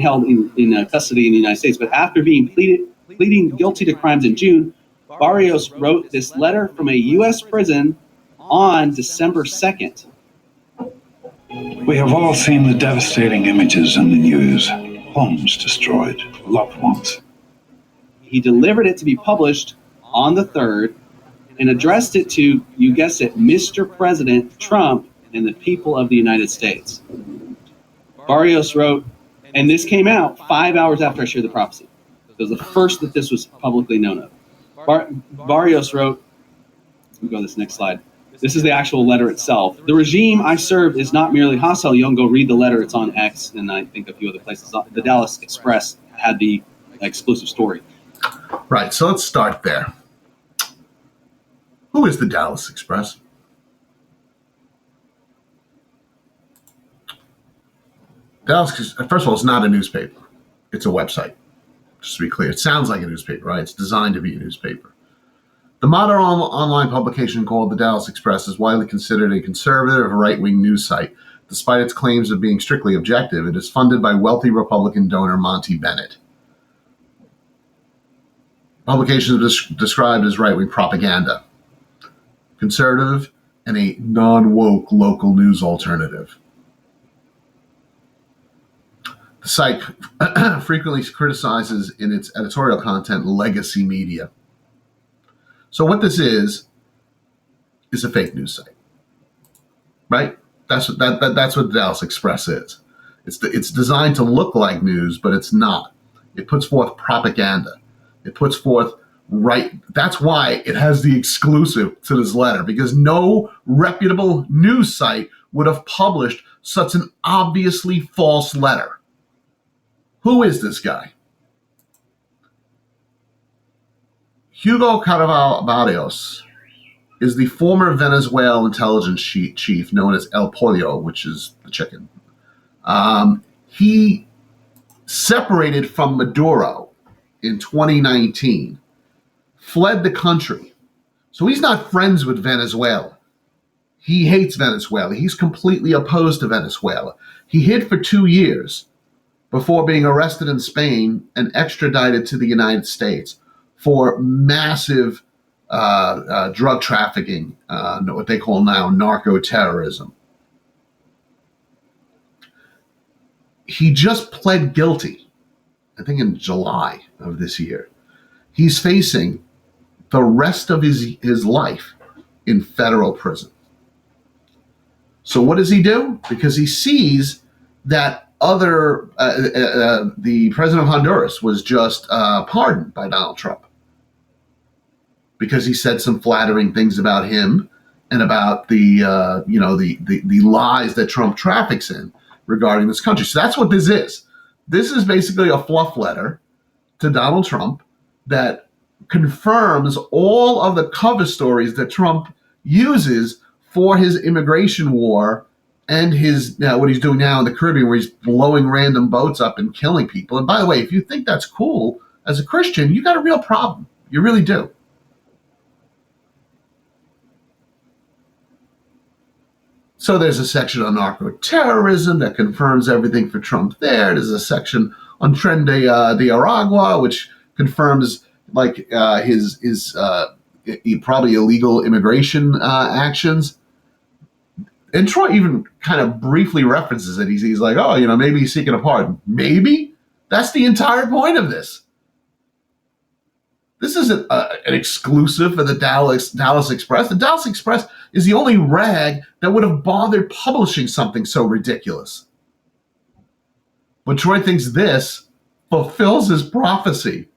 Speaker 3: held in custody in the United States. But after being pleading guilty to crimes in June, Barrios wrote this letter from a U.S. prison on December 2nd.
Speaker 4: We have all seen the devastating images in the news. Homes destroyed, loved ones.
Speaker 3: He delivered it to be published on the 3rd and addressed it to, you guessed it, Mr. President Trump and the people of the United States. Barrios wrote, and this came out 5 hours after I shared the prophecy. It was the first that this was publicly known of. Barrios wrote, let me go to this next slide. This is the actual letter itself. The regime I served is not merely hostile. You can go read the letter. It's on X, and I think a few other places. The Dallas Express had the exclusive story.
Speaker 1: Right, so let's start there. Who is the Dallas Express? Dallas, first of all, it's not a newspaper. It's a website, just to be clear. It sounds like a newspaper, right? It's designed to be a newspaper. The modern online publication called the Dallas Express is widely considered a conservative right-wing news site. Despite its claims of being strictly objective, it is funded by wealthy Republican donor Monty Bennett. Publication is described as right-wing propaganda, conservative, and a non-woke local news alternative. The site frequently criticizes in its editorial content legacy media. So what this is a fake news site, right? That's what the Dallas Express is. It's designed to look like news, but it's not. It puts forth propaganda. It puts forth That's why it has the exclusive to this letter, because no reputable news site would have published such an obviously false letter. Who is this guy? Hugo Caraballos is the former Venezuelan intelligence chief known as El Pollo, which is the chicken. He separated from Maduro in 2019, fled the country. So he's not friends with Venezuela. He hates Venezuela. He's completely opposed to Venezuela. He hid for 2 years before being arrested in Spain and extradited to the United States for massive drug trafficking, what they call now narco-terrorism. He just pled guilty, I think in July of this year. He's facing the rest of his life in federal prison. So what does he do? Because he sees that the president of Honduras was just pardoned by Donald Trump because he said some flattering things about him and about the lies that Trump traffics in regarding this country. So that's what this is. This is basically a fluff letter to Donald Trump that confirms all of the cover stories that Trump uses for his immigration war and his what he's doing now in the Caribbean, where he's blowing random boats up and killing people. And by the way, if you think that's cool as a Christian, you got a real problem. You really do. So there's a section on narco-terrorism that confirms everything for Trump there. There's a section on Tren de Aragua, which confirms his probably illegal immigration actions. And Troy even kind of briefly references it. He's like, maybe he's seeking a pardon. Maybe? That's the entire point of this. This isn't an exclusive for the Dallas Express. The Dallas Express is the only rag that would have bothered publishing something so ridiculous. But Troy thinks this fulfills his prophecy.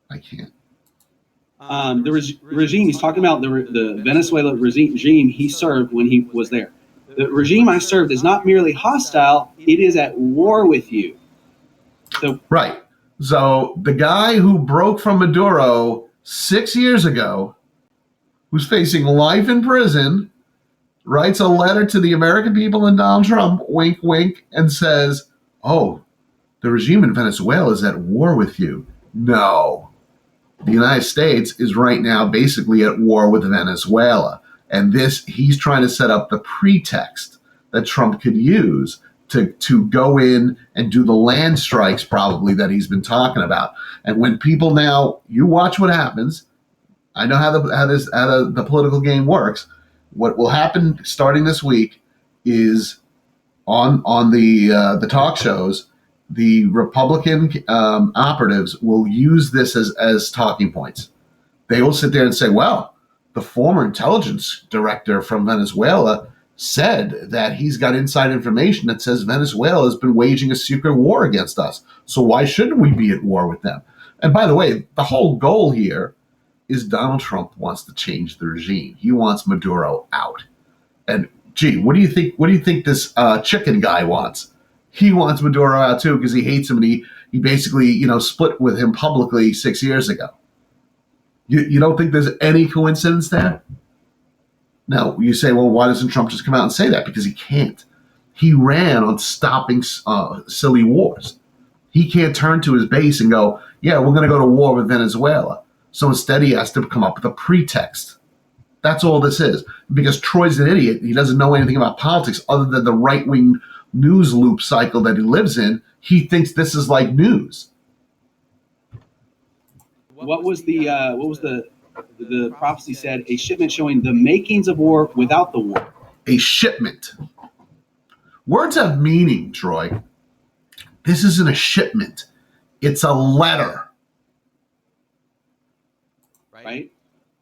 Speaker 1: I can't.
Speaker 3: The regime he's talking about, the Venezuela regime he served when he was there. The regime I served is not merely hostile; it is at war with you. So
Speaker 1: right. So the guy who broke from Maduro 6 years ago, who's facing life in prison, writes a letter to the American people and Donald Trump, wink, wink, and says, "Oh, the regime in Venezuela is at war with you." No. The United States is right now basically at war with Venezuela. And he's trying to set up the pretext that Trump could use to go in and do the land strikes probably that he's been talking about. And when people now, you watch what happens. I know how the political game works. What will happen starting this week is on the talk shows, the Republican operatives will use this as talking points. They will sit there and say, well, the former intelligence director from Venezuela said that he's got inside information that says Venezuela has been waging a secret war against us. So why shouldn't we be at war with them? And by the way, the whole goal here is Donald Trump wants to change the regime. He wants Maduro out. And gee, what do you think? What do you think this chicken guy wants? He wants Maduro out too because he hates him, and he basically split with him publicly 6 years ago. You don't think there's any coincidence there? Now you say, well, why doesn't Trump just come out and say that? Because he can't. He ran on stopping silly wars. He can't turn to his base and go, yeah, we're going to go to war with Venezuela. So instead, he has to come up with a pretext. That's all this is. Because Troy's an idiot. He doesn't know anything about politics other than the right-wing news loop cycle that he lives in. He thinks this is like news.
Speaker 3: What was the prophecy said? A shipment showing the makings of war without the war.
Speaker 1: A shipment. Words have meaning, Troy. This isn't a shipment. It's a letter.
Speaker 3: Right?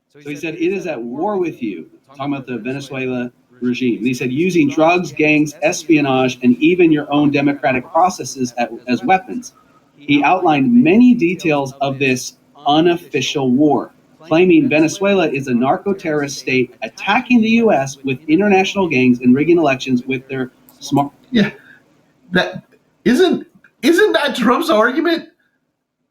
Speaker 3: So he said, it is at war with you. Talking about the Venezuela regime. And he said, using drugs, gangs, espionage, and even your own democratic processes as weapons. He outlined many details of this unofficial war, claiming Venezuela is a narco-terrorist state attacking the U.S. with international gangs and rigging elections with their smart...
Speaker 1: Yeah, that isn't that Trump's argument?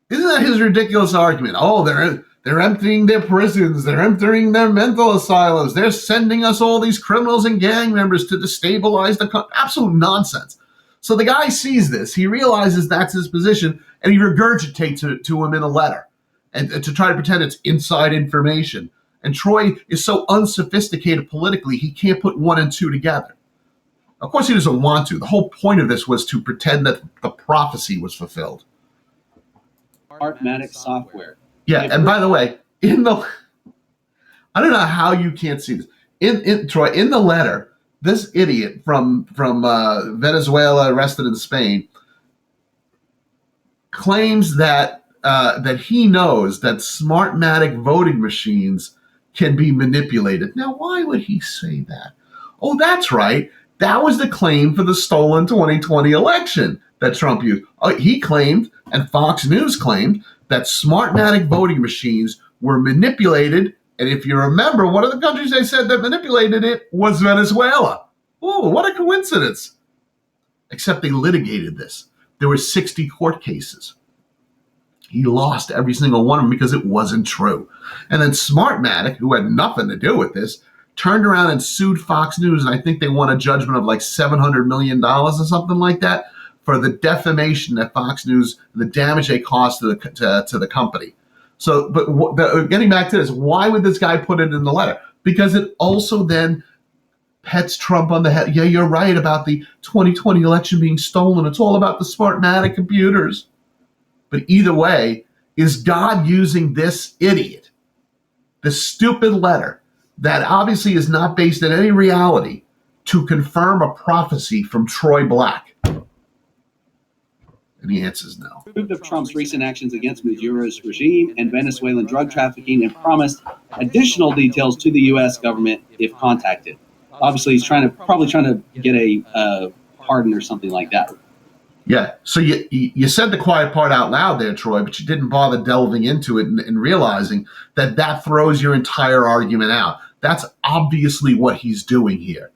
Speaker 1: Isn't that his ridiculous argument? Oh, they're emptying their prisons. They're emptying their mental asylums. They're sending us all these criminals and gang members to destabilize the country. Absolute nonsense. So the guy sees this. He realizes that's his position, and he regurgitates it to him in a letter and to try to pretend it's inside information. And Troy is so unsophisticated politically, he can't put one and two together. Of course, he doesn't want to. The whole point of this was to pretend that the prophecy was fulfilled.
Speaker 3: Smartmatic software.
Speaker 1: Yeah, and by the way, I don't know how you can't see this. In Troy, in the letter, this idiot from Venezuela arrested in Spain claims that he knows that Smartmatic voting machines can be manipulated. Now, why would he say that? Oh, that's right. That was the claim for the stolen 2020 election that Trump used. He claimed, and Fox News claimed, that Smartmatic voting machines were manipulated. And if you remember, one of the countries they said that manipulated it was Venezuela. Oh, what a coincidence. Except they litigated this. There were 60 court cases. He lost every single one of them because it wasn't true. And then Smartmatic, who had nothing to do with this, turned around and sued Fox News, and I think they won a judgment of like $700 million or something like that for the defamation that Fox News, the damage they caused to the company. So, but getting back to this, why would this guy put it in the letter? Because it also then pets Trump on the head. Yeah, you're right about the 2020 election being stolen. It's all about the Smartmatic computers. But either way, is God using this idiot, this stupid letter that obviously is not based in any reality, to confirm a prophecy from Troy Black? And the answer is no.
Speaker 3: Approved of Trump's recent actions against Maduro's regime and Venezuelan drug trafficking and promised additional details to the U.S. government if contacted. Obviously, he's probably trying to get a pardon or something like that.
Speaker 1: Yeah. So you said the quiet part out loud there, Troy, but you didn't bother delving into it and realizing that throws your entire argument out. That's obviously what he's doing here.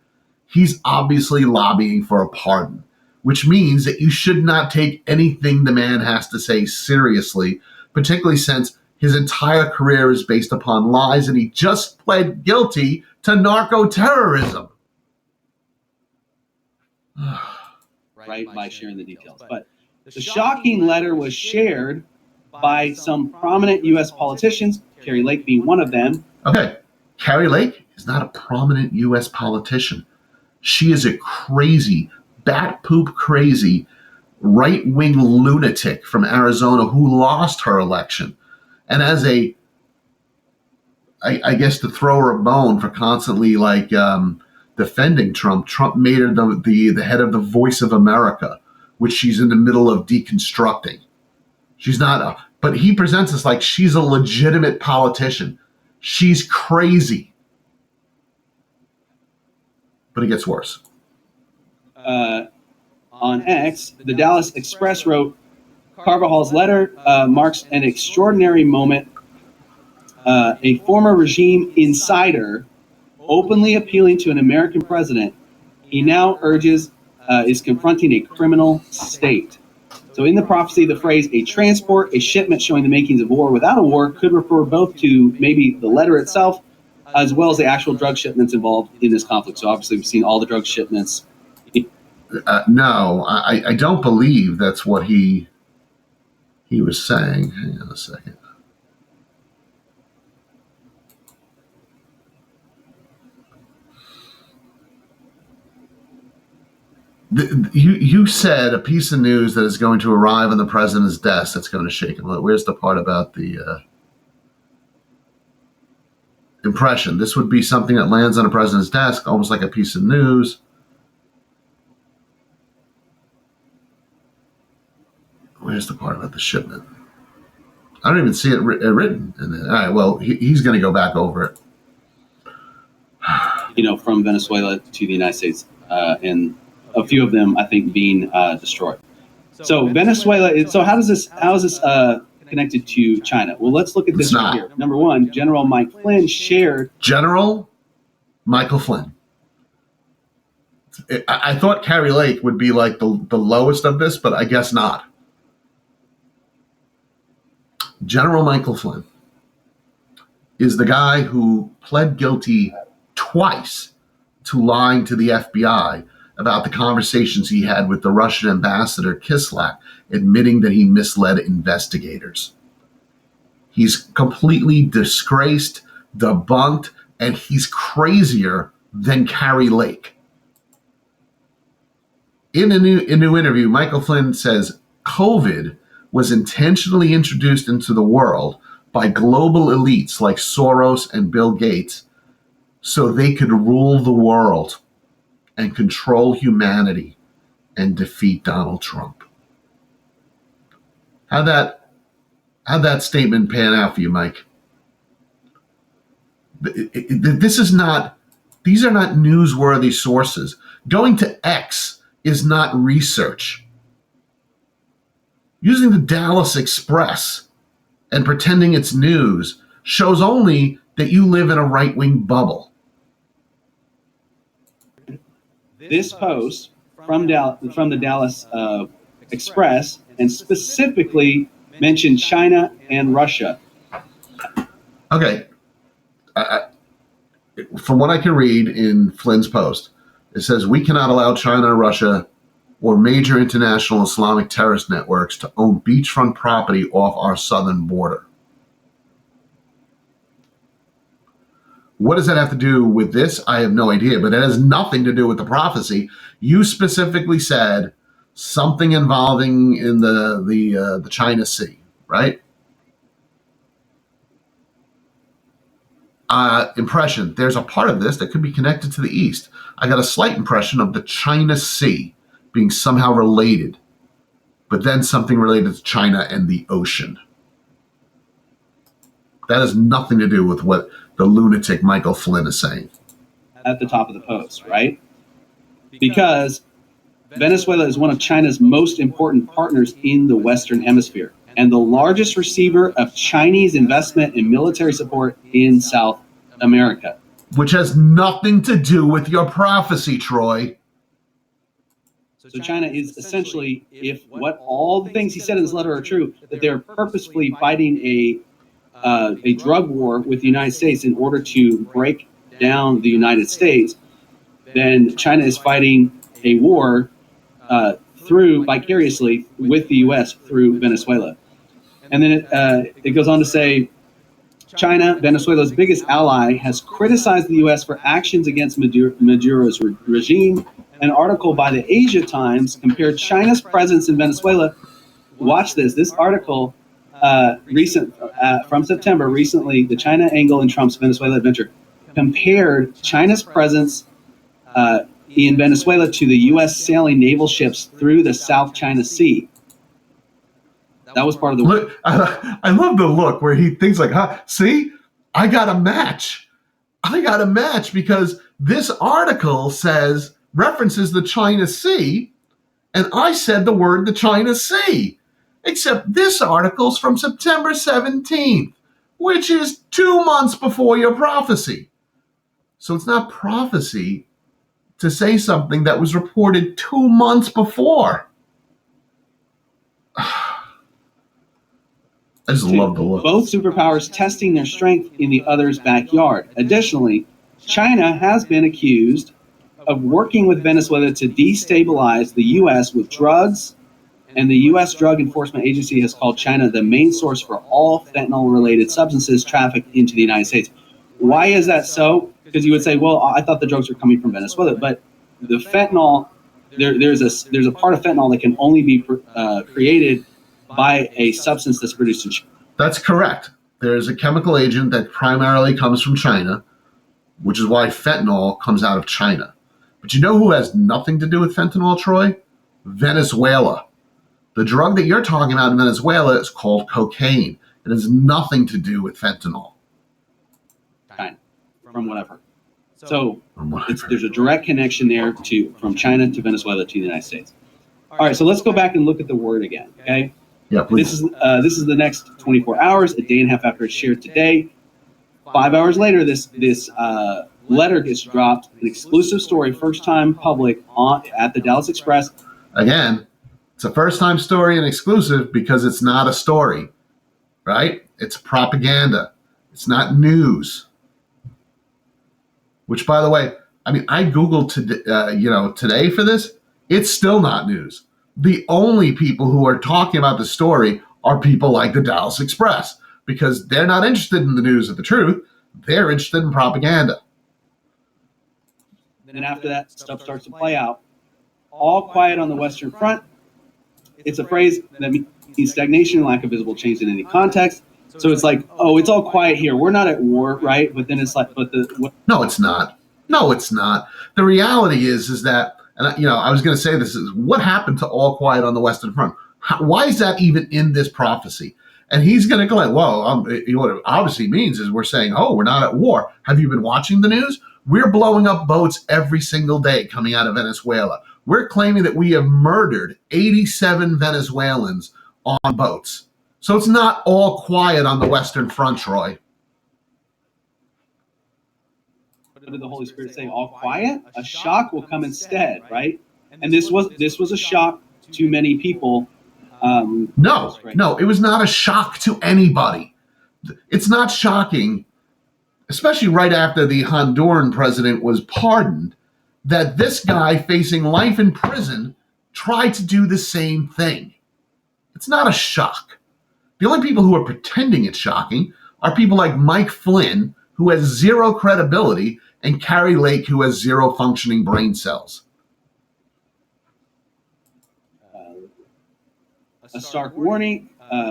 Speaker 1: He's obviously lobbying for a pardon, which means that you should not take anything the man has to say seriously, particularly since his entire career is based upon lies and he just pled guilty to narco-terrorism.
Speaker 3: Right, by sharing the details. But the shocking letter was shared by some prominent U.S. politicians, Carrie Lake being one of them.
Speaker 1: Okay, Carrie Lake is not a prominent U.S. politician. She is a crazy, bat poop crazy, right-wing lunatic from Arizona who lost her election. And as I guess to throw her a bone for constantly defending Trump made her the head of the Voice of America, which she's in the middle of deconstructing. She's not, but he presents us like she's a legitimate politician. She's crazy. But it gets worse.
Speaker 3: On X, the Dallas Express wrote, Carvajal's letter marks an extraordinary moment. A former regime insider openly appealing to an American president, he now urges is confronting a criminal state. So in the prophecy, the phrase a transport, a shipment showing the makings of war without a war could refer both to maybe the letter itself as well as the actual drug shipments involved in this conflict. So obviously we've seen all the drug shipments.
Speaker 1: No, I don't believe that's what he was saying. Hang on a second. You said a piece of news that is going to arrive on the president's desk that's going to shake him. Where's the part about the impression? This would be something that lands on the president's desk, almost like a piece of news. Where's the part about the shipment? I don't even see it written. All right, well, he's going to go back over it.
Speaker 3: From Venezuela to the United States, and a few of them, I think, being destroyed. So Venezuela. So how is this connected to China? Well, let's look at this right here. Number one, General Mike Flynn shared.
Speaker 1: General Michael Flynn. I thought Carrie Lake would be like the lowest of this, but I guess not. General Michael Flynn is the guy who pled guilty twice to lying to the FBI about the conversations he had with the Russian ambassador Kislyak, admitting that he misled investigators. He's completely disgraced, debunked, and he's crazier than Carrie Lake. In a new interview, Michael Flynn says COVID was intentionally introduced into the world by global elites like Soros and Bill Gates so they could rule the world and control humanity and defeat Donald Trump. How'd that statement pan out for you, Mike? These are not newsworthy sources. Going to X is not research. Using the Dallas Express and pretending it's news shows only that you live in a right-wing bubble.
Speaker 3: This post from the Dallas Express and specifically mentioned China and Russia.
Speaker 1: Okay. From what I can read in Flynn's post, it says we cannot allow China or Russia or major international Islamic terrorist networks to own beachfront property off our southern border. What does that have to do with this? I have no idea, but it has nothing to do with the prophecy. You specifically said something involving in the China Sea, right? Impression. There's a part of this that could be connected to the East. I got a slight impression of the China Sea being somehow related, but then something related to China and the ocean. That has nothing to do with what the lunatic Michael Flynn is saying.
Speaker 3: At the top of the post, right? Because Venezuela is one of China's most important partners in the Western Hemisphere and the largest receiver of Chinese investment and military support in South America.
Speaker 1: Which has nothing to do with your prophecy, Troy.
Speaker 3: So China is essentially, if what all the things he said in this letter are true, that they're purposefully fighting a drug war with the United States in order to break down the United States, then China is fighting a war through vicariously with the U.S. through Venezuela. And then it goes on to say, China, Venezuela's biggest ally, has criticized the U.S. for actions against Maduro's regime. An article by the Asia Times compared China's presence in Venezuela. Watch this. This article, from September, recently, the China angle in Trump's Venezuela adventure, compared China's presence in Venezuela to the U.S. sailing naval ships through the South China Sea. That was part of the
Speaker 1: look. I love the look where he thinks like, "Huh? See, I got a match. Because this article references the China Sea, and I said the word the China Sea. Except this article's from September 17th, which is 2 months before your prophecy. So it's not prophecy to say something that was reported 2 months before. I just love the look.
Speaker 3: Both superpowers testing their strength in the other's backyard. Additionally, China has been accused of working with Venezuela to destabilize the U.S. with drugs, and the U.S. Drug Enforcement Agency has called China the main source for all fentanyl-related substances trafficked into the United States. Why is that so? Because you would say, well, I thought the drugs were coming from Venezuela, but the fentanyl, there's a part of fentanyl that can only be created by a substance that's produced in China.
Speaker 1: That's correct. There's a chemical agent that primarily comes from China, which is why fentanyl comes out of China. But you know who has nothing to do with fentanyl, Troy? Venezuela. The drug that you're talking about in Venezuela is called cocaine. It has nothing to do with fentanyl.
Speaker 3: Fine. From whatever. So there's a direct connection there from China to Venezuela to the United States. All right, so let's go back and look at the word again, okay?
Speaker 1: Yeah, please.
Speaker 3: This is the next 24 hours, a day and a half after it's shared today. 5 hours later, this letter gets dropped, an exclusive story, first time public at the Dallas Express.
Speaker 1: Again, it's a first-time story and exclusive because it's not a story, right? It's propaganda. It's not news. Which, by the way, I mean, I Googled today for this. It's still not news. The only people who are talking about the story are people like the Dallas Express because they're not interested in the news of the truth. They're interested in propaganda.
Speaker 3: Then after that, stuff starts to play out. All quiet on the Western Front. It's a phrase that means stagnation, lack of visible change in any context. So it's like, oh, it's all quiet here. We're not at war, right? But then it's like,
Speaker 1: No, it's not. No, it's not. The reality is that, and I was going to say this is what happened to all quiet on the Western Front. Why is that even in this prophecy? And he's going to go like, well, what it obviously means is we're saying, oh, we're not at war. Have you been watching the news? We're blowing up boats every single day coming out of Venezuela. We're claiming that we have murdered 87 Venezuelans on boats. So it's not all quiet on the Western Front, Troy.
Speaker 3: What did the Holy Spirit say? All quiet? A shock will come instead, right? And this was a shock to many people.
Speaker 1: No, it was not a shock to anybody. It's not shocking, especially right after the Honduran president was pardoned, that this guy facing life in prison tried to do the same thing. It's not a shock. The only people who are pretending it's shocking are people like Mike Flynn, who has zero credibility, and Carrie Lake, who has zero functioning brain cells.
Speaker 3: A stark warning.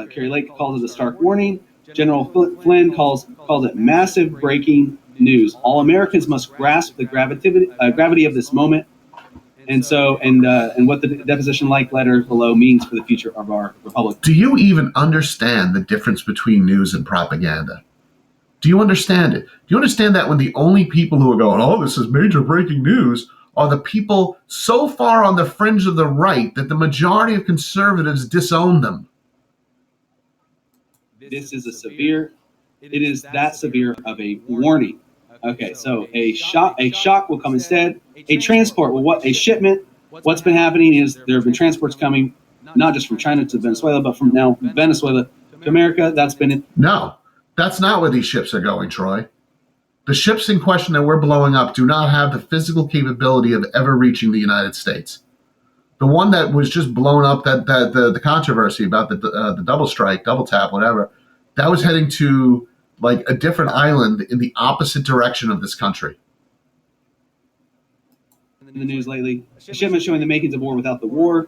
Speaker 3: Carrie Lake calls it a stark warning. General Flynn calls it massive breaking news. All Americans must grasp the gravity of this moment, and what the deposition-like letter below means for the future of our republic.
Speaker 1: Do you even understand the difference between news and propaganda? Do you understand it? Do you understand that when the only people who are going, oh, this is major breaking news, are the people so far on the fringe of the right that the majority of conservatives disown them?
Speaker 3: This is it is that severe of a warning. Okay, so a shock will come instead. A transport, a shipment. What's been happening is there have been transports coming, not just from China to Venezuela, but from now Venezuela to America. That's been it.
Speaker 1: No, that's not where these ships are going, Troy. The ships in question that we're blowing up do not have the physical capability of ever reaching the United States. The one that was just blown up, the controversy about the double strike, double tap, whatever, that was heading to like a different island in the opposite direction of this country.
Speaker 3: In the news lately, a shipment showing the makings of war without the war.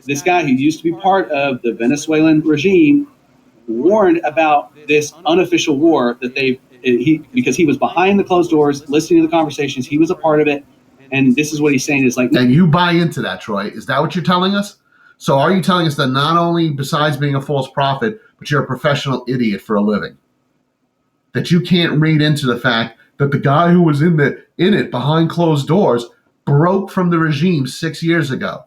Speaker 3: This guy who used to be part of the Venezuelan regime warned about this unofficial war that because he was behind the closed doors, listening to the conversations. He was a part of it. And this is what he's saying is like.
Speaker 1: And you buy into that, Troy. Is that what you're telling us? So are you telling us that not only besides being a false prophet, but you're a professional idiot for a living? that you can't read into the fact that the guy who was in it behind closed doors broke from the regime 6 years ago.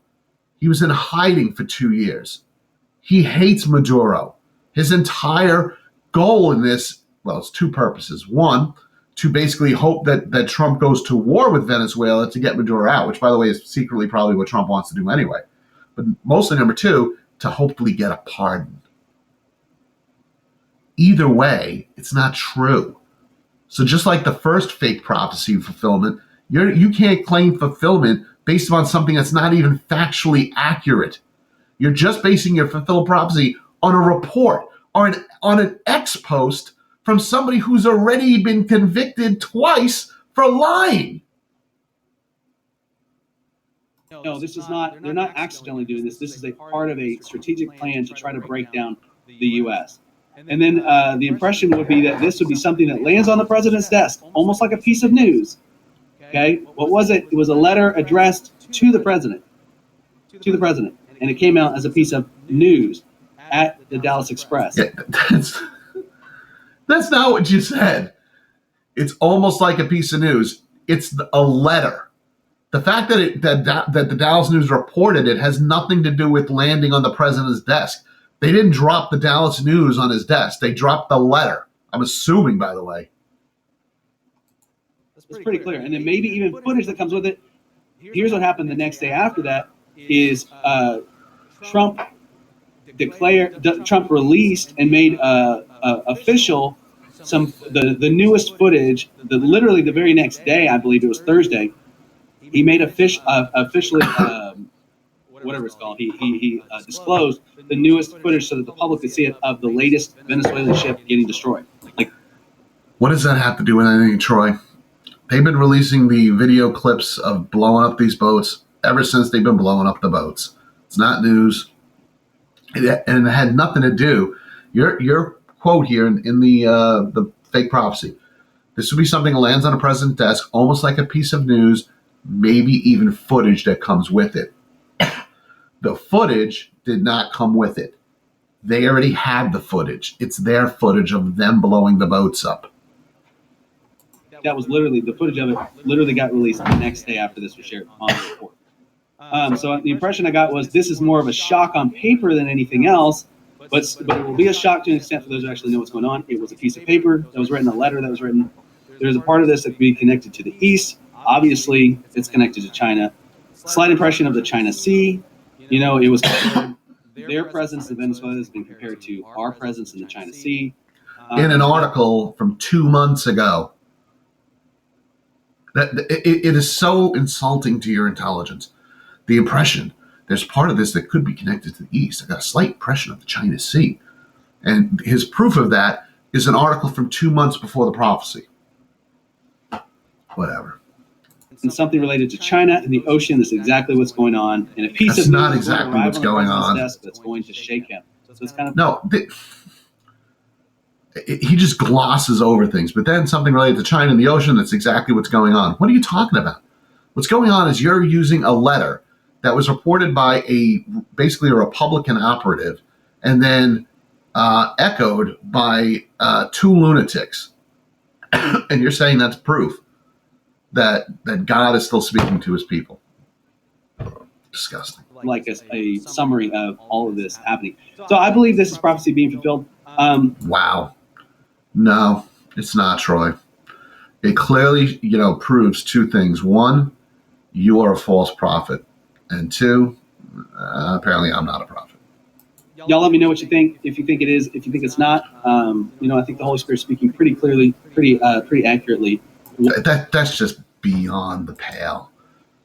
Speaker 1: He was in hiding for 2 years. He hates Maduro. His entire goal in this, well, it's two purposes. One, to basically hope that Trump goes to war with Venezuela to get Maduro out, which, by the way, is secretly probably what Trump wants to do anyway. But mostly, number two, to hopefully get a pardon. Either way, it's not true. So just like the first fake prophecy fulfillment, you can't claim fulfillment based upon something that's not even factually accurate. You're just basing your fulfilled prophecy on a report or on an ex post from somebody who's already been convicted twice for lying.
Speaker 3: No, this is not, they're not accidentally doing this. This is a part of a strategic plan to try to break down the U.S. And then the impression would be that this would be something that lands on the president's desk, almost like a piece of news. Okay, what was it? It was a letter addressed to the president, and it came out as a piece of news at the Dallas Express.
Speaker 1: Yeah, that's not what you said. It's almost like a piece of news. It's a letter. The fact that the Dallas News reported it has nothing to do with landing on the president's desk. They didn't drop the Dallas News on his desk. They dropped the letter. I'm assuming, by the way.
Speaker 3: It's pretty clear. And then maybe even footage that comes with it. Here's what happened the next day after that is Trump released and made official the newest footage. Literally the very next day, I believe it was Thursday, he made officially whatever it's called. He disclosed the newest footage so that the public could see it of the latest Venezuelan ship getting destroyed.
Speaker 1: What does that have to do with anything, Troy? They've been releasing the video clips of blowing up these boats ever since they've been blowing up the boats. It's not news. And it had nothing to do. Your quote here in the fake prophecy. This would be something that lands on a president's desk, almost like a piece of news, maybe even footage that comes with it. The footage did not come with it. They already had the footage. It's their footage of them blowing the boats up.
Speaker 3: That was literally, the footage of it literally got released the next day after this was shared on the report. So the impression I got was this is more of a shock on paper than anything else, but it will be a shock to an extent for those who actually know what's going on. It was a piece of paper that was written, a letter that was written. There's a part of this that could be connected to the East. Obviously, it's connected to China. Slight impression of the China Sea. You know, it was compared, their presence in Venezuela has been compared to our presence in the China Sea.
Speaker 1: In an article from 2 months ago. It is so insulting to your intelligence. The impression, there's part of this that could be connected to the East. I got a slight impression of the China Sea. And his proof of that is an article from 2 months before the prophecy. Whatever.
Speaker 3: And something related to China and the ocean is exactly what's going on. And a piece
Speaker 1: That's
Speaker 3: of
Speaker 1: not
Speaker 3: news
Speaker 1: exactly what's going on.
Speaker 3: That's going to shake him. So it's kind of
Speaker 1: he just glosses over things. But then something related to China and the ocean, that's exactly what's going on. What are you talking about? What's going on is you're using a letter that was reported by basically a Republican operative and then echoed by two lunatics. And you're saying that's proof that God is still speaking to his people. Disgusting.
Speaker 3: like a summary of all of this happening. So I believe this is prophecy being fulfilled.
Speaker 1: Wow. No, it's not, Troy. It clearly, proves two things. One, you are a false prophet. And two, apparently I'm not a prophet.
Speaker 3: Y'all let me know what you think. If you think it is, if you think it's not, I think the Holy Spirit is speaking pretty clearly, pretty accurately.
Speaker 1: That's just beyond the pale.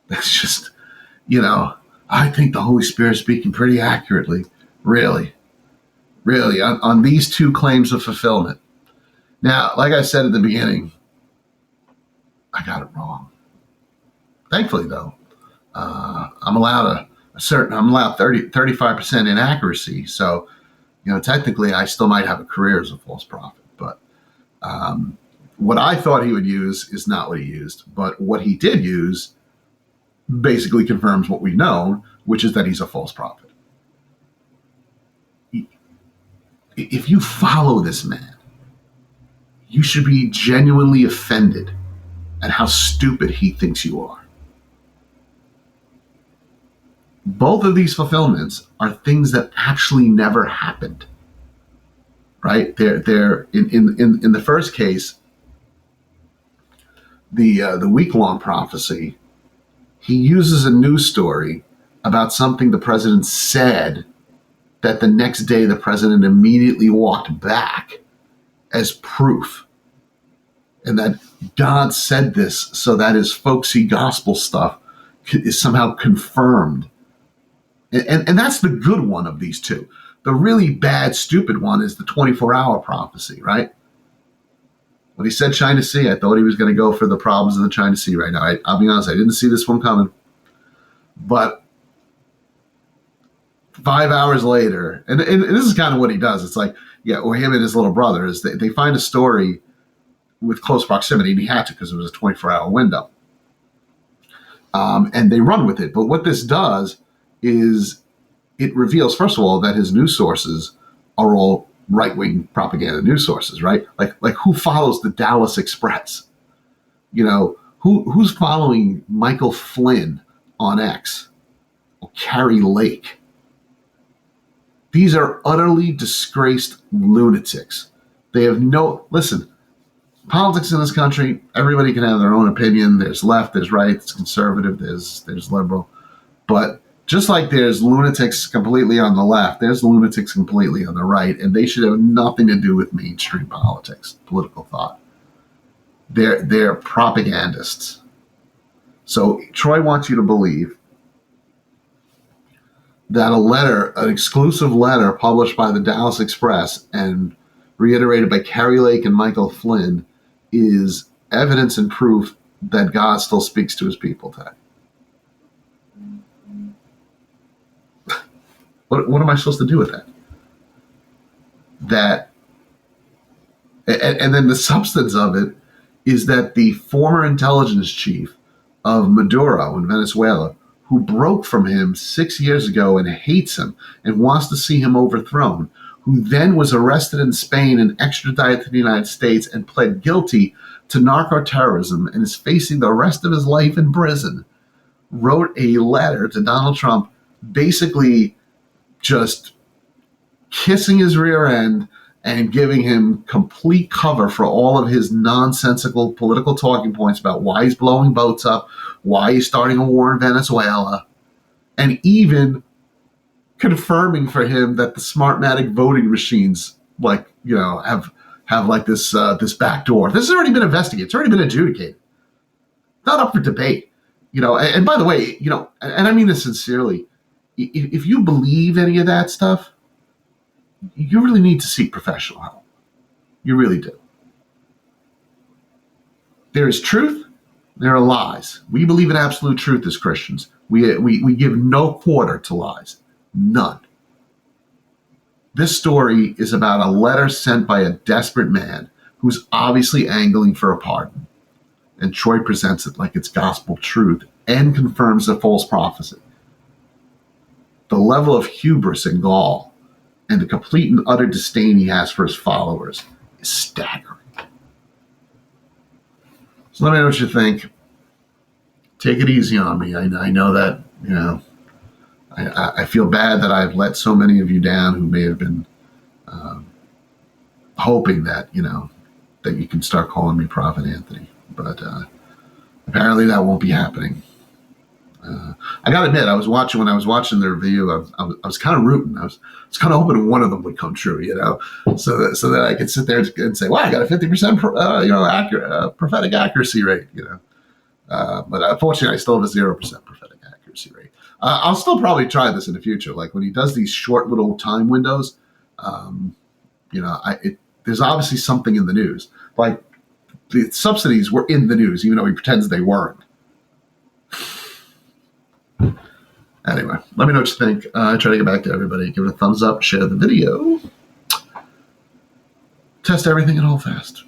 Speaker 1: That's just, I think the Holy Spirit is speaking pretty accurately. Really, on these two claims of fulfillment. Now, like I said at the beginning, I got it wrong. Thankfully, though, I'm allowed 35% inaccuracy. So, technically, I still might have a career as a false prophet. But what I thought he would use is not what he used. But what he did use basically confirms what we know, which is that he's a false prophet. If you follow this man, you should be genuinely offended at how stupid he thinks you are. Both of these fulfillments are things that actually never happened, right? They're in the first case, the week-long prophecy. He uses a news story about something the president said that the next day the president immediately walked back as proof, and that God said this so that his folksy gospel stuff is somehow confirmed. And that's the good one of these two. The really bad, stupid one is the 24-hour prophecy, right? When he said China Sea, I thought he was going to go for the problems of the China Sea right now. I'll be honest, I didn't see this one coming. But 5 hours later, and this is kind of what he does. It's like, yeah, or him and his little brother, is they find a story with close proximity, and he had to because it was a 24-hour window. And they run with it. But what this does is it reveals, first of all, that his news sources are all right-wing propaganda news sources, right? Like who follows the Dallas Express? You know, who's following Michael Flynn on X or Carrie Lake? These are utterly disgraced lunatics. They have listen, politics in this country, everybody can have their own opinion. There's left, there's right, there's conservative, there's liberal. But just like there's lunatics completely on the left, there's lunatics completely on the right, and they should have nothing to do with mainstream politics, political thought. They're propagandists. So Troy wants you to believe that an exclusive letter published by the Dallas Express and reiterated by Carrie Lake and Michael Flynn is evidence and proof that God still speaks to his people today. What am I supposed to do with that? And then the substance of it is that the former intelligence chief of Maduro in Venezuela, who broke from him 6 years ago and hates him and wants to see him overthrown, who then was arrested in Spain and extradited to the United States and pled guilty to narco-terrorism and is facing the rest of his life in prison, wrote a letter to Donald Trump basically just kissing his rear end and giving him complete cover for all of his nonsensical political talking points about why he's blowing boats up, why he's starting a war in Venezuela, and even confirming for him that the Smartmatic voting machines, have like this back door. This has already been investigated. It's already been adjudicated. Not up for debate. And by the way, and I mean this sincerely, if you believe any of that stuff, you really need to seek professional help. You really do. There is truth. There are lies. We believe in absolute truth as Christians. We give no quarter to lies. None. This story is about a letter sent by a desperate man who's obviously angling for a pardon. And Troy presents it like it's gospel truth and confirms a false prophecy. The level of hubris and gall and the complete and utter disdain he has for his followers is staggering. So let me know what you think. Take it easy on me. I know that, I feel bad that I've let so many of you down who may have been hoping that, that you can start calling me Prophet Anthony. But apparently that won't be happening. I got to admit, when I was watching the review, I was kind of rooting. I was kind of hoping one of them would come true, so that I could sit there and say, "Wow, I got a 50% accurate prophetic accuracy rate," But unfortunately, I still have a 0% prophetic accuracy rate. I'll still probably try this in the future. Like when he does these short little time windows, there's obviously something in the news. Like the subsidies were in the news, even though he pretends they weren't. Anyway, let me know what you think. Try to get back to everybody. Give it a thumbs up, share the video. Test everything and hold fast.